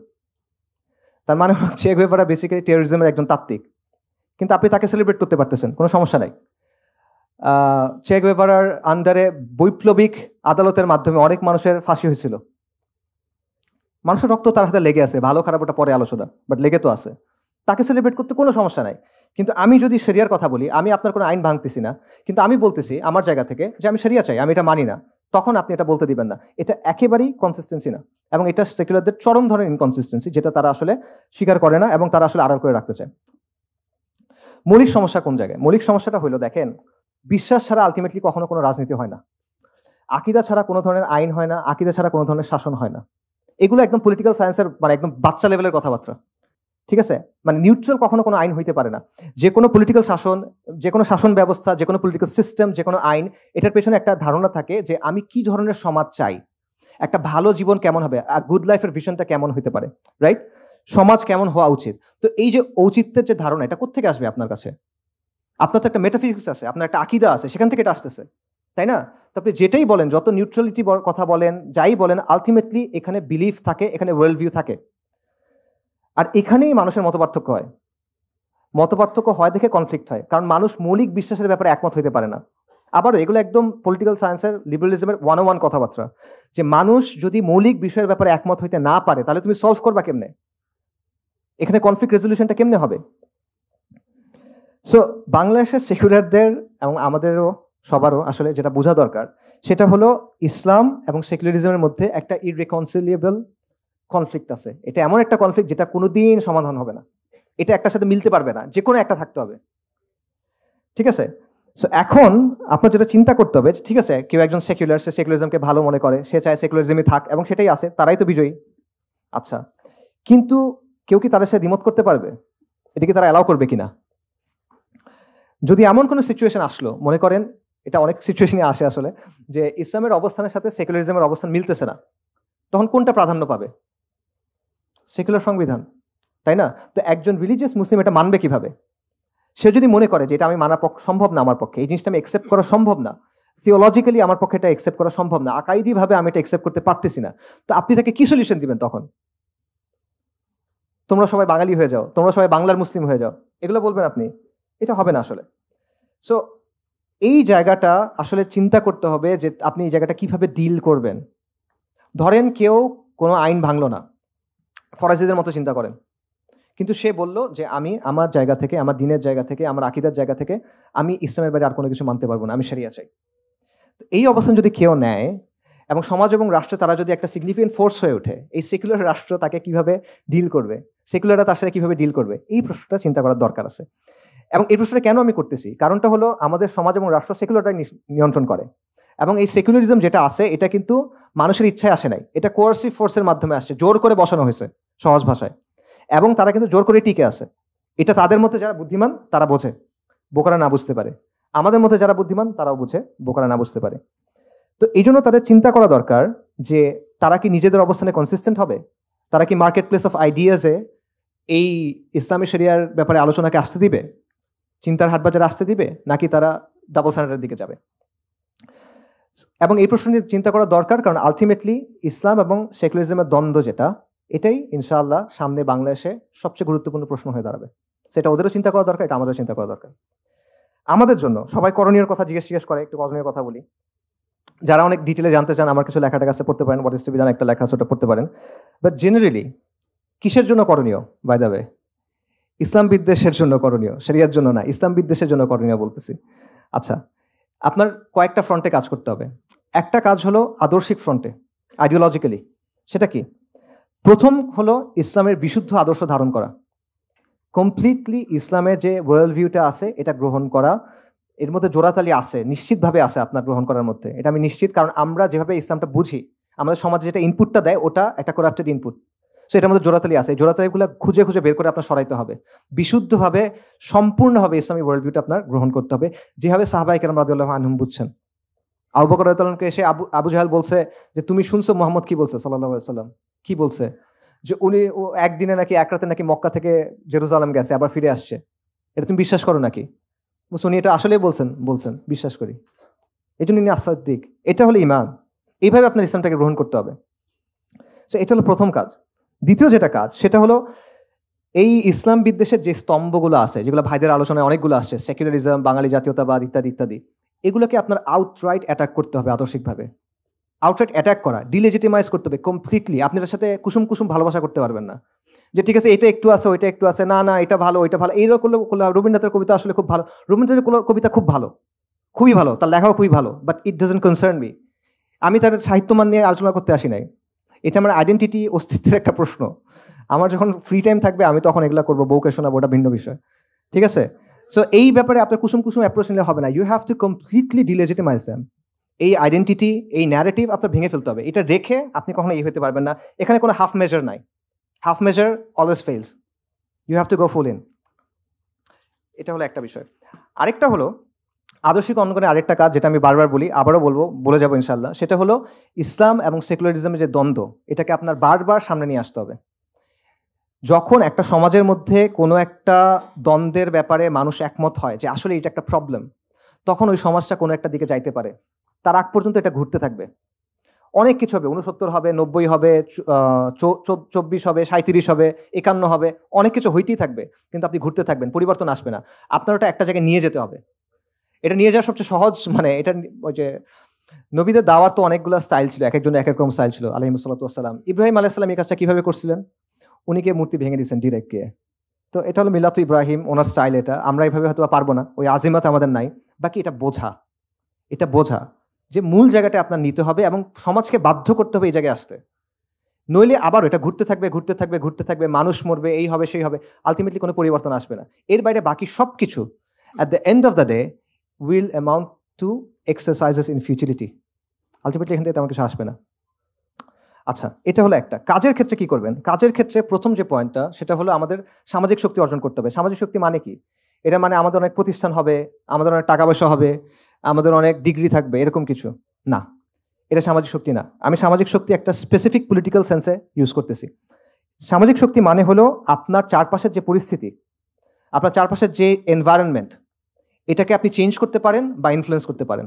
তার মানে হচ্ছে গুয়েভারা বেসিক্যালি টেরোরিজমের একজন তাত্ত্বিক, কিন্তু আপনি তাকে সেলিব্রেট করতে পারতেছেন, কোনো সমস্যা নাই। চে গুয়েভারার আন্ডারে বৈপ্লবিক আদালতের মাধ্যমে অনেক মানুষের ফাঁসি হয়েছিল। মানুষের রক্ত তার হাতে লেগে আছে, ভালো খারাপ ওটা পরে আলোচনা, বাট লেগে তো আছে। তাকে সেলিব্রেট করতে কোনো সমস্যা নাই। কিন্তু আমি যদি শরিয়ার কথা বলি, আমি আপনার কোনো আইন ভাঙতেছি না, কিন্তু আমি বলতেছি আমার জায়গা থেকে যে আমি শরিয়া চাই, আমি এটা মানি না, তখন আপনি এটা বলতে দিবেন না। এটা একেবারেই কনসিস্টেন্সি না, এবং এটা সেকুলারদের চরম ধরনের ইনকনসিস্টেন্সি, যেটা তারা আসলে স্বীকার করে না এবং তারা আসলে আড়াল করে রাখতে চায়। মৌলিক সমস্যা কোন জায়গায়? মৌলিক সমস্যাটা হলো, দেখেন, বিশ্বাস ছাড়া আলটিমেটলি কখনো কোনো রাজনীতি হয় না, আকিদা ছাড়া কোনো ধরনের আইন হয় না, আকিদা ছাড়া কোনো ধরনের শাসন হয় না। এগুলো একদম পলিটিক্যাল সায়েন্সের মানে একদম বাচ্চা লেভেলের কথাবার্তা, ঠিক আছে? মানে নিউট্রাল কখনো কোনো আইন হইতে পারে না। যে কোনো পলিটিক্যাল শাসন, যে কোনো শাসন ব্যবস্থা, যে কোনো পলিটিক্যাল সিস্টেম, যে কোনো আইন, এটার পেছনে একটা ধারণা থাকে যে আমি কি ধরনের সমাজ চাই, একটা ভালো জীবন কেমন হবে, গুড লাইফের ভিশনটা কেমন হতে পারে, রাইট? সমাজ কেমন হওয়া উচিত। তো এই যে ঔচিত্যের যে ধারণা, এটা কোত্থেকে আসবে আপনার কাছে? আপনার তো একটা মেটাফিজিক্স আছে, আপনার একটা আকিদা আছে, সেখান থেকে এটা আসতেছে, তাই না? তো আপনি যেটাই বলেন, যত নিউট্রালিটি কথা বলেন, যাই বলেন, আলটিমেটলি এখানে বিলিফ থাকে, এখানে ওয়ার্ল্ড ভিউ থাকে। আর এখানেই মানুষের মতপার্থক্য হয়। মতপার্থক্য হয় দেখে কনফ্লিক্ট হয়, কারণ মানুষ মৌলিক বিশ্বাসের ব্যাপারে একমত হইতে পারে না। আবারও এগুলো একদম পলিটিক্যাল সায়েন্সের লিবারালিজমের 101 কথাবার্তা, যে মানুষ যদি মৌলিক বিষয়ের ব্যাপারে একমত হইতে না পারে, তাহলে তুমি সলভ করবা কেমনে? এখানে কনফ্লিক্ট রেজলিউশনটা কেমনে হবে? সো বাংলাদেশের সেকুলারদের এবং আমাদেরও সবারও আসলে যেটা বোঝা দরকার, সেটা হলো ইসলাম এবং সেকুলারিজমের মধ্যে একটা ইররিকনসিলিয়েবল কনফ্লিক্ট আছে। এটা এমন একটা কনফ্লিক্ট যেটা কোনোদিন সমাধান হবে না, এটা একটার সাথে মিলতে পারবে না, যে কোনো একটা থাকতে হবে, ঠিক আছে? সো এখন আপনার যেটা চিন্তা করতে হবে, ঠিক আছে, কেউ একজন সেকুলার, সে সেকুলারিজমকে ভালো মনে করে, সে চায় সেকুলারিজমই থাক, এবং সেটাই আছে, তারাই তো বিজয়ী। আচ্ছা, কিন্তু কেউ কি তাদের সাথে দ্বিমত করতে পারবে? এটাকে তারা অ্যালাউ করবে কিনা? যদি এমন কোনো সিচুয়েশন আসলো, মনে করেন এটা অনেক সিচুয়েশনে আসে আসলে, যে ইসলামের অবস্থানের সাথে সেকুলারিজমের অবস্থান মিলতেছে না, তখন কোনটা প্রাধান্য পাবে? সেকুলার সংবিধান, তাই না? তো একজন রিলিজিয়াস মুসলিম এটা মানবে কিভাবে? সে যদি মনে করে যে এটা আমি মানা সম্ভব না, আমার পক্ষে এই জিনিসটা আমি একসেপ্ট করা সম্ভব না, থিওলজিক্যালি আমার পক্ষে এটা একসেপ্ট করা সম্ভব না, আকাইদি ভাবে আমি এটা একসেপ্ট করতে পারতেছি না, তো আপনি তাকে কি সলিউশন দিবেন তখন? তোমরা সবাই বাঙালি হয়ে যাও, তোমরা সবাই বাংলার মুসলিম হয়ে যাও, এগুলো বলবেন আপনি? এটা হবে না আসলে। সো এই জায়গাটা আসলে চিন্তা করতে হবে যে আপনি এই জায়গাটা কিভাবে ডিল করবেন। ধরেন কেউ কোনো আইন ভাঙলো না, ফরাজিদের মতো চিন্তা করেন, কিন্তু সে বলল যে আমি আমার জায়গা থেকে, আমার দিনের জায়গা থেকে, আমার আকিদার জায়গা থেকে আমি ইসলামের বাইরে আর কোনো কিছু মানতে পারবো না, আমি শরিয়া চাই। এই অবস্থান যদি কেউ নেয় এবং সমাজ এবং রাষ্ট্রে তারা যদি একটা সিগনিফিকেন্ট ফোর্স হয়ে ওঠে, এই সেকুলার রাষ্ট্র তাকে কিভাবে ডিল করবে, সেকুলাররা তার সাথে কিভাবে ডিল করবে, এই প্রশ্নটা চিন্তা করার দরকার আছে। এবং এই প্রশ্নটা কেন আমি করতেছি, কারণটা হলো আমাদের সমাজ এবং রাষ্ট্র সেকুলারটাই নিয়ন্ত্রণ করে, এবং এই সেকুলারিজম যেটা আছে এটা কিন্তু মানুষের ইচ্ছায় আসে নাই, এটা কোয়ার্সিভ ফোর্সের মাধ্যমে আসছে, জোর করে বসানো হয়েছে সহজ ভাষায়, এবং তারা কিন্তু জোর করে টিকে আছে। এটা তাদের মধ্যে যারা বুদ্ধিমান তারা বোঝে, বোকারা না বুঝতে পারে। আমাদের মধ্যে যারা বুদ্ধিমান তারাও বুঝে, বোকারা না বুঝতে পারে। তো এই জন্য তাদের চিন্তা করা দরকার যে তারা কি নিজেদের অবস্থানে কনসিস্টেন্ট হবে, তারা কি মার্কেট প্লেস অফ আইডিয়াজে এই ইসলামী শরিয়ার ব্যাপারে আলোচনাকে আসতে দিবে, চিন্তার হাটবাজারে আসতে দিবে, নাকি তারা ডাবল স্ট্যান্ডার্ডের দিকে যাবে? এবং এই প্রশ্ন নিয়ে চিন্তা করা দরকার, কারণ আলটিমেটলি ইসলাম এবং সেকুলারিজমের দ্বন্দ্ব যেটা, এটাই ইনশাআল্লাহ সামনে বাংলাদেশে সবচেয়ে গুরুত্বপূর্ণ প্রশ্ন হয়ে দাঁড়াবে। সেটা ওদেরও চিন্তা করা দরকার, এটা আমাদেরও চিন্তা করা দরকার। আমাদের জন্য সবাই করণীয় কথা জিজ্ঞেস করে, একটু করণীয় কথা বলি। যারা অনেক ডিটেলে জানতে চান আমার কিছু লেখাটা কাছে পড়তে পারেন, what is to be done একটা লেখা আছে ওটা পড়তে পারেন। বাট জেনারেলি কিসের জন্য করণীয় বাই দ্য ওয়ে? ইসলাম বিদ্বেষের জন্য করণীয়, শরিয়ার জন্য না, ইসলাম বিদ্বেষের জন্য করণীয় বলতেছি। আচ্ছা, আপনার কয়েকটা ফ্রন্টে কাজ করতে হবে। একটা কাজ হলো আদর্শিক ফ্রন্টে, আইডিওলজিক্যালি। সেটা কি? প্রথম হলো ইসলামের বিশুদ্ধ আদর্শ ধারণ করা, কমপ্লিটলি ইসলামের যে ওয়ার্ল্ড ভিউটা আছে এটা গ্রহণ করা। এর মধ্যে জোড়াতালি আছে, নিশ্চিতভাবে আছে আপনার গ্রহণ করার মধ্যে, এটা আমি নিশ্চিত। কারণ আমরা যেভাবে ইসলামটা বুঝি, আমাদের সমাজে যেটা ইনপুটটা দেয় ওটা একটা করাপ্টেড ইনপুট। সো এটার মধ্যে জোড়াতালি আছে, এই জোড়াতালিগুলো খুঁজে খুঁজে বের করে আপনার সরাইতে হবে। বিশুদ্ধভাবে সম্পূর্ণভাবে ইসলামী ওয়ার্ল্ড ভিউটা আপনার গ্রহণ করতে হবে, যেভাবে সাহাবায়ে কেরাম রাদিয়াল্লাহু আনহুম বুঝছেন। আবু বকর রাদিয়াল্লাহু আনহুকে এসে আবু জাহেল বলছে যে তুমি শুনছো মোহাম্মদ কি বলছে সাল্লাল্লাহু আলাইহি ওয়াসাল্লাম? কি বলছে? যে উনি একদিনে নাকি এক রাতে নাকি মক্কা থেকে জেরুজালেম গেছে আবার ফিরে আসছে, এটা তুমি বিশ্বাস করো নাকি? বলছে উনি এটা আসলেই বলছেন বিশ্বাস করি, এই জন্য ইনি আস-সিদ্দিক। এটা হলো ঈমান। এইভাবে আপনার ইসলামটাকে গ্রহণ করতে হবে। সো এটা হলো প্রথম কাজ। দ্বিতীয় যেটা কাজ সেটা হলো এই ইসলাম বিদ্বেষের যে স্তম্ভগুলো আছে, যেগুলো ভাইদের আলোচনায় অনেকগুলো আসছে, সেকুলারিজম, বাঙালি জাতীয়তাবাদ ইত্যাদি ইত্যাদি, এগুলোকে আপনার আউটরাইট অ্যাটাক করতে হবে আদর্শিকভাবে। আউটরাইট অ্যাটাক করা, ডিলেজিটিমাইজ করতে হবে কমপ্লিটলি। আপনি এর সাথে কুসুম কুসুম ভালোবাসা করতে পারবেন না, যে ঠিক আছে এটা একটু আছে ওইটা একটু আছে, না না এটা ভালো ওইটা ভালো, এইরকম করলে রবীন্দ্রনাথের কবিতা আসলে খুব ভালো, রবীন্দ্রনাথের কবিতা খুব ভালো, খুবই ভালো, তার লেখাও খুবই ভালো, but it doesn't concern me. আমি তার সাহিত্যমান নিয়ে আলোচনা করতে আসি নাই। এটা আমার আইডেন্টিটি, অস্তিত্বের একটা প্রশ্ন। আমার যখন ফ্রি টাইম থাকবে আমি তখন এগুলো করবো, বউকে শোনাবো, ওটা ভিন্ন বিষয়। ঠিক আছে? সো এই ব্যাপারে আপনার কুসুম কুসুম অ্যাপ্রোচ নিলে হবে না, you have to completely delegitimise them. এই আইডেন্টিটি, এই ন্যারেটিভ আপনার ভেঙে ফেলতে হবে। এটা রেখে আপনি কখনো এই হতে পারবেন না। এখানে কোনো হাফ মেজার নাই, half measure always fails, you have to go full in. এটা হলো একটা বিষয়। আরেকটা হলো আদর্শিক অঙ্গনের আরেকটা কাজ, যেটা আমি বারবার বলি, আবারও বলবো, বলে যাবো ইনশাল্লাহ, সেটা হলো ইসলাম এবং সেকুলারিজমের যে দ্বন্দ্ব, এটাকে আপনার বারবার সামনে নিয়ে আসতে হবে। যখন একটা সমাজের মধ্যে কোনো একটা দ্বন্দ্বের ব্যাপারে মানুষ একমত হয় যে আসলে এটা একটা প্রবলেম, তখন ওই সমাজটা কোনো একটা দিকে যাইতে পারে। তার আগ পর্যন্ত এটা ঘুরতে থাকবে, অনেক কিছু হবে, 69 হবে, 90 হবে, 24 হবে, 37 হবে, 51 হবে, অনেক কিছু হইতেই থাকবে, কিন্তু আপনি ঘুরতে থাকবেন, পরিবর্তন আসবে না। আপনার ওটা একটা জায়গায় নিয়ে যেতে হবে। এটা নিয়ে যাওয়ার সবচেয়ে সহজ, মানে এটা ওই যে নবীদের দাওয়ার তো অনেকগুলো স্টাইল ছিল, এক একজন এক এক রকম স্টাইল ছিল আলাইহিস সাল্লাতু ওয়াস সালাম। ইব্রাহিম আলাইহিস সালাম এই কাজটা কিভাবে করছিলেন? উনি গিয়ে মূর্তি ভেঙে দিয়েছেন ডিরেক্ট গিয়ে। তো এটা হলো মিলাতু ইব্রাহিম, ওনার স্টাইল এটা। আমরা এইভাবে হয়তো পারবো না, ওই আজিমাত আমাদের নাই। বাকি এটা বোঝা, এটা বোঝা যে মূল জায়গাটা আপনার নিতে হবে এবং সমাজকে বাধ্য করতে হবে এই জায়গায় আসতে। নইলে আবার এটা ঘুরতে থাকবে ঘুরতে থাকবে ঘুরতে থাকবে, মানুষ মরবে, এই হবে সেই হবে, আলটিমেটলি কোনো পরিবর্তন আসবে না। এর বাইরে বাকি সব কিছু at the end of the day will amount two exercises in futility. Ultimately এখান থেকে তেমন কিছু আসবে না। আচ্ছা, এটা হলো একটা। কাজের ক্ষেত্রে কি করবেন? কাজের ক্ষেত্রে প্রথম যে পয়েন্টটা সেটা হলো আমাদের সামাজিক শক্তি অর্জন করতে হবে। সামাজিক শক্তি মানে কি? এটা মানে আমাদের অনেক প্রতিষ্ঠান হবে, আমাদের অনেক টাকা পয়সা হবে, আমাদের অনেক ডিগ্রি থাকবে, এরকম কিছু না। এটা সামাজিক শক্তি না। আমি সামাজিক শক্তি একটা স্পেসিফিক পলিটিক্যাল সেন্সে ইউজ করতেছি। সামাজিক শক্তি মানে হলো আপনার চারপাশের যে পরিস্থিতি, আপনার চারপাশের যে এনভায়রনমেন্ট, এটাকে আপনি চেঞ্জ করতে পারেন বা ইনফ্লুয়েন্স করতে পারেন।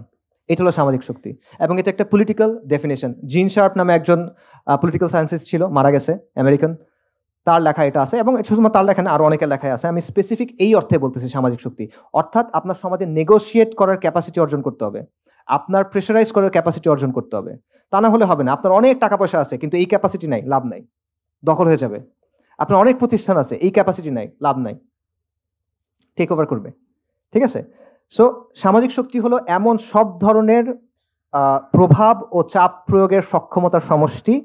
এটা হলো সামাজিক শক্তি, এবং এটা একটা পলিটিক্যাল ডেফিনেশন। জিন শার্প নামে একজন পলিটিক্যাল সায়েন্সিস্ট ছিল, মারা গেছে, আমেরিকান। তার লেখা এটা আছে, এবং শুধুমাত্র তার লেখা না, আরো অনেকের লেখায় আছে। আমি স্পেসিফিক এই অর্থে বলতেছি সামাজিক শক্তি, অর্থাৎ আপনার সমাজে নেগোশিয়েট করার ক্যাপাসিটি অর্জন করতে হবে, আপনার প্রেশারাইজ করার ক্যাপাসিটি অর্জন করতে হবে। তা না হলে হবে না। আপনার অনেক টাকা পয়সা আছে কিন্তু এই ক্যাপাসিটি নাই, লাভ নাই, দখল হয়ে যাবে। আপনার অনেক প্রতিষ্ঠান আছে, এই ক্যাপাসিটি নাই, লাভ নাই, টেক ওভার করবে। ঠিক আছে? সো সামাজিক শক্তি হলো এমন সব ধরনের প্রভাব ও চাপ প্রয়োগের সক্ষমতার সমষ্টি,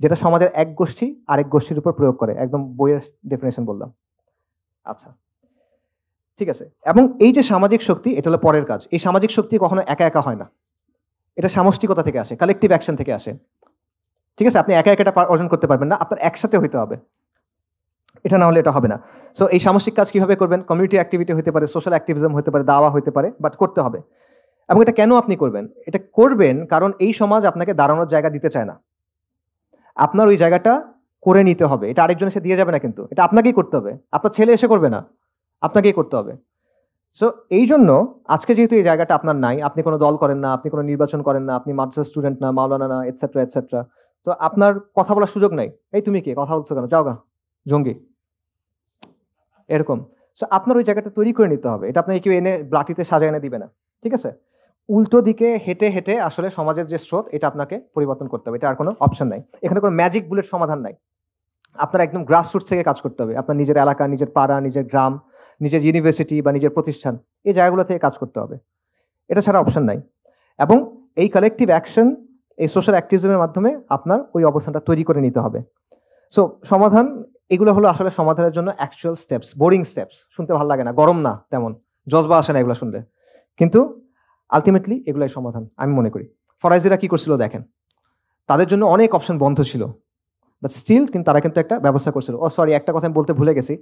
যেটা সমাজের এক গোষ্ঠী আরেক গোষ্ঠীর উপর প্রয়োগ করে। একদম বইয়ের ডেফিনেশন বললাম। আচ্ছা, ঠিক আছে। এবং এই যে সামাজিক শক্তি, এটা হলো পরের কাজ। এই সামাজিক শক্তি কখনো একা একা হয় না, এটা সামষ্টিকতা থেকে আসে, কালেকটিভ অ্যাকশন থেকে আসে। ঠিক আছে? আপনি একা একা এটা অর্জন করতে পারবেন না, আপনার একসাথে হইতে হবে, এটা না হলে এটা হবে না। সো এই সামষ্টিক কাজ কিভাবে করবেন? কমিউনিটি অ্যাক্টিভিটি হতে পারে, সোশ্যাল অ্যাক্টিভিজম হতে পারে, দাওয়া হতে পারে, বাট করতে হবে। এবং এটা কেন আপনি করবেন? এটা করবেন কারণ এই সমাজ আপনাকে দাঁড়ানোর জায়গা দিতে চায় না। আপনার ওই জায়গাটা করে নিতে হবে। এটা আরেকজন এসে দিয়ে যাবে না, কিন্তু এটা আপনাকেই করতে হবে। আপনার ছেলে এসে করবে না, আপনাকেই করতে হবে। সো এই জন্য আজকে যেহেতু এই জায়গাটা আপনার নাই, আপনি কোনো দল করেন না, আপনি কোনো নির্বাচন করেন না, আপনি মাদ্রাসা স্টুডেন্ট না, মাওলানা না, এটসেট্রা এটসেট্রা, তো আপনার কথা বলার সুযোগ নাই। এই তুমি কি কথা বলছো কেন, যাও গা, জঙ্গি, এরকম। সো আপনার ওই জায়গাটা তৈরি করে নিতে হবে। এটা আপনাকে কেউ এনে ব্লাটিতে সাজায় এনে দিবে না। ঠিক আছে? উল্টো দিকে হেঁটে হেঁটে আসলে সমাজের যে স্রোত এটা আপনাকে পরিবর্তন করতে হবে, এটা আর কোনো অপশন নাই। এখানে কোনো ম্যাজিক বুলেট সমাধান নাই। আপনার একদম গ্রাসরুটস থেকে কাজ করতে হবে। আপনার নিজের এলাকা, নিজের পাড়া, নিজের গ্রাম, নিজের ইউনিভার্সিটি বা নিজের প্রতিষ্ঠান, এই জায়গাগুলো থেকে কাজ করতে হবে। এটা ছাড়া অপশন নাই। এবং এই কালেকটিভ অ্যাকশন, এই সোশ্যাল অ্যাক্টিভিজমের মাধ্যমে আপনার ওই অবস্থানটা তৈরি করে নিতে হবে। সো সমাধান এগুলো হলো আসলে সমাধানের জন্য অ্যাকচুয়াল স্টেপস, বোরিং স্টেপস। শুনতে ভালো লাগে না, গরম না, তেমন জজবা আসে না এগুলো শুনলে, কিন্তু আলটিমেটলি এগুলাই সমাধান আমি মনে করি। ফরাইজিরা কি করছিল দেখেন, তাদের জন্য অনেক অপশন বন্ধ ছিল, বাট স্টিল কিন্তু তারা কিন্তু একটা ব্যবস্থা করছিল। সরি, একটা কথা আমি বলতে ভুলে গেছি।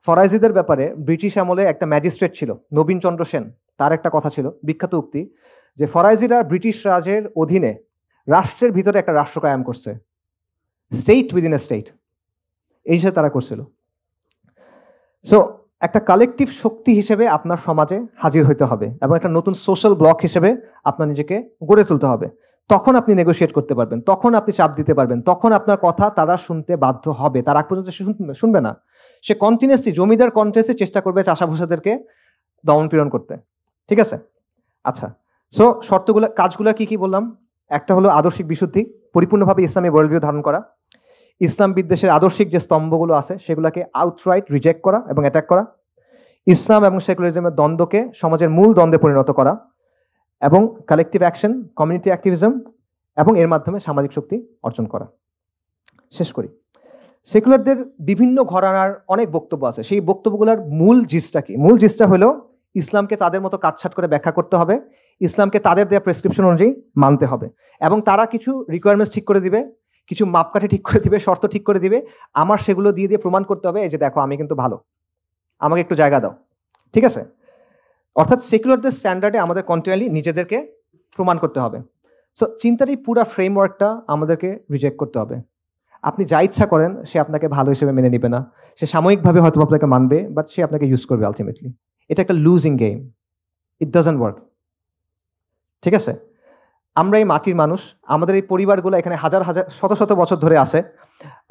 ফরাইজিদের ব্যাপারে ব্রিটিশ আমলে একটা ম্যাজিস্ট্রেট ছিল, নবীন চন্দ্র সেন, তার একটা কথা ছিল, বিখ্যাত উক্তি, যে ফরাইজিরা ব্রিটিশ রাজের অধীনে রাষ্ট্রের ভিতরে একটা রাষ্ট্র কায়েম করছে, স্টেট উইদিন এ স্টেট, এই হিসেবে তারা করছিল। সো একটা কালেকটিভ শক্তি হিসেবে আপনার সমাজে হাজির হইতে হবে এবং একটা নতুন সোশ্যাল ব্লক হিসেবে আপনার নিজেকে গড়ে তুলতে হবে। তখন আপনি নেগোশিয়েট করতে পারবেন, তখন আপনি চাপ দিতে পারবেন, তখন আপনার কথা তারা শুনতে বাধ্য হবে। তার আগ পর্যন্ত সে শুনবে না, সে কন্টিনিউসলি জমিদার কন্টেস্টে চেষ্টা করবে চাষাভূষাদেরকে দমন পীড়ন করতে। ঠিক আছে, আচ্ছা। সো শর্তগুলো, কাজগুলো কি কি বললাম? একটা হলো আদর্শিক বিশুদ্ধি, পরিপূর্ণভাবে ইসলামী ওয়ার্ল্ড ভিউ ধারণ করা। ইসলাম বিদ্বেষের আদর্শিক যে স্তম্ভগুলো আছে সেগুলোকে আউটরাইট রিজেক্ট করা এবং অ্যাটাক করা। ইসলাম এবং সেকুলারিজমের দ্বন্দ্বকে সমাজের মূল দ্বন্দ্বে পরিণত করা, এবং কালেকটিভ অ্যাকশন, কমিউনিটি অ্যাক্টিভিজম, এবং এর মাধ্যমে সামাজিক শক্তি অর্জন করা। শেষ করি, সেকুলারদের বিভিন্ন ঘরানার অনেক বক্তব্য আছে। সেই বক্তব্যগুলোর মূল জিসটা কি? মূল জিসটা হলো ইসলামকে তাদের মতো কাটছাট করে ব্যাখ্যা করতে হবে, ইসলামকে তাদের দেওয়া প্রেসক্রিপশন অনুযায়ী মানতে হবে, এবং তারা কিছু রিকোয়ারমেন্টস ঠিক করে দিবে, কিছু মাপকাঠি ঠিক করে দিবে, শর্ত ঠিক করে দিবে। আমার সেগুলো দিয়ে দিয়ে প্রমাণ করতে হবে, এই যে দেখো আমি কিন্তু ভালো, আমাকে একটু জায়গা দাও। ঠিক আছে, অর্থাৎ সেকুলারদের স্ট্যান্ডার্ডে আমাদের কন্টিনিউয়ালি নিজেদেরকে প্রমাণ করতে হবে। সো চিন্তার এই পুরো ফ্রেমওয়ার্কটা আমাদেরকে রিজেক্ট করতে হবে। আপনি যা ইচ্ছা করেন সে আপনাকে ভালো হিসেবে মেনে নেবে না, সে সাময়িকভাবে হয়তো আপনাকে মানবে, বাট সে আপনাকে ইউজ করবে আলটিমেটলি। এটা একটা losing game, it doesn't work. ঠিক আছে, আমরা এই মাটির মানুষ, আমাদের এই পরিবারগুলো এখানে হাজার হাজার শত শত বছর ধরে আছে,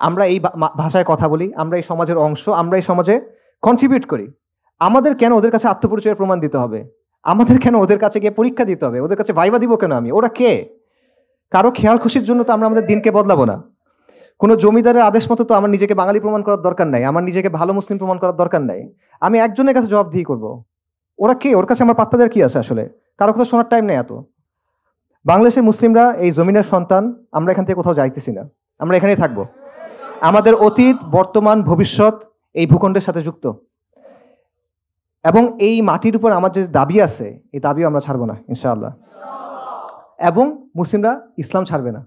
আমরা এই ভাষায় কথা বলি, আমরা এই সমাজের অংশ, আমরা এই সমাজে কন্ট্রিবিউট করি। আমাদের কেন ওদের কাছে আত্মপরিচয়ের প্রমাণ দিতে হবে? আমাদের কেন ওদের কাছে গিয়ে পরীক্ষা দিতে হবে? ওদের কাছে ভাইবা দিব কেন আমি? ওরা কে? কারো খেয়াল খুশির জন্য তো আমরা আমাদের দিনকে বদলাবো না। কোনো জমিদারের আদেশ মতো তো আমার নিজেকে বাঙালি প্রমাণ করার দরকার নাই, আমার নিজেকে ভালো মুসলিম প্রমাণ করার দরকার নাই। আমি একজনের কাছে জবাবদিহি করব। ওরা কে? ওর কাছে আমার পাত্তা দেওয়ার কি আছে আসলে? কারো কথা শোনার টাইম নেই এত। বাংলাদেশের মুসলিমরা এই জমিনের সন্তান, আমরা এখান থেকে কোথাও যাইতেছি না, আমরা এখানেই থাকবো। আমাদের অতীত, বর্তমান, ভবিষ্যৎ এই ভূখণ্ডের সাথে যুক্ত, এবং এই মাটির উপর আমার যে দাবি আছে এই দাবিও আমরা ছাড়বো না ইনশাআল্লাহ। এবং মুসলিমরা ইসলাম ছাড়বে না।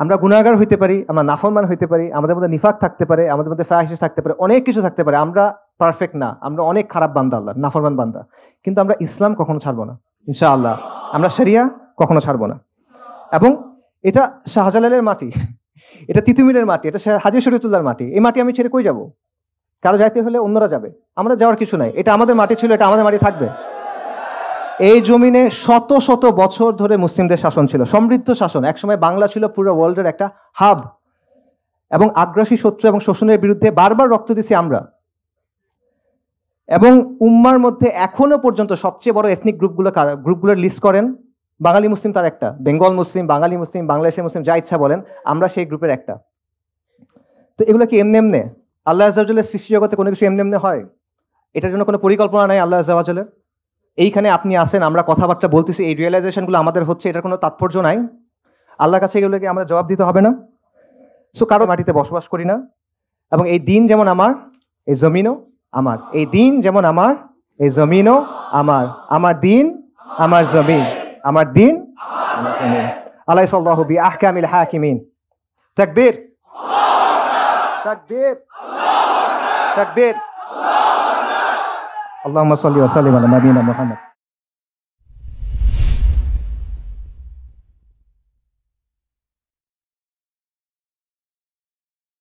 আমরা গুনাহগার হইতে পারি, আমরা নাফরমান হইতে পারি, আমাদের মধ্যে নিফাক থাকতে পারে, আমাদের মধ্যে ফাহিশ থাকতে পারে, অনেক কিছু থাকতে পারে, আমরা পারফেক্ট না, আমরা অনেক খারাপ বান্দা, আল্লাহ নাফরমান বান্দা, কিন্তু আমরা ইসলাম কখনো ছাড়বো না ইনশাআল্লাহ। আমরা শরিয়া কখনো ছাড়বো না। এবং এটা শাহজালালের মাটি, এটা তিতুমিরের মাটি, এটা হাজী শরীয়তুল্লাহর মাটি। এই মাটি আমি ছেড়ে কই যাব? কারো যাইতে হলে অন্যরা যাবে, আমরা যাওয়ার কিছু নাই। এটা আমাদের মাটি ছিল, এটা আমাদের মাটি থাকবে। এই জমিনে শত শত বছর ধরে মুসলিমদের শাসন ছিল, সমৃদ্ধ শাসন। একসময় বাংলা ছিল পুরো ওয়ার্ল্ডের একটা হাব, এবং আগ্রাসী শত্রু এবং শোষণের বিরুদ্ধে বারবার রক্ত দিছি আমরা। এবং উম্মার মধ্যে এখনো পর্যন্ত সবচেয়ে বড় এথনিক গ্রুপগুলোর লিস্ট করেন, বাঙালি মুসলিম তার একটা, বেঙ্গল মুসলিম, বাঙালি মুসলিম, বাংলাদেশের মুসলিম, যা ইচ্ছা বলেন, আমরা সেই গ্রুপের একটা। তো এগুলো কি এমনি এমনি? আল্লাহ আজ্জা ওয়া জাল্লের সৃষ্টি জগতে কোনো কিছু এমনি এমনি হয়? এটার জন্য কোনো পরিকল্পনা নাই আল্লাহ আজ্জা ওয়া জাল্লের। এইখানে আপনি আসেন, আমরা কথাবার্তা বলতেছি, এই রিয়েলাইজেশনগুলো আমাদের হচ্ছে, এটার কোনো তাৎপর্য নাই? আল্লাহর কাছে এগুলোকে আমাদের জবাব দিতে হবে না? সো কারো মাটিতে বসবাস করি না, এবং এই দিন যেমন আমার, এই জমিনও আমার। এই দিন যেমন আমার, এই জমিনও আমার। আমার দিন, আমার জমিন, আমার দিন, আমার জমিন। আলাইসাল্লাহু বিআহকামিল হাকিমিন। তাকবীর, তাকবীর, তাকবীর। আল্লাহুম্মা সাল্লি ওয়া সাল্লিম আলা নবিয়িনা মুহাম্মদ।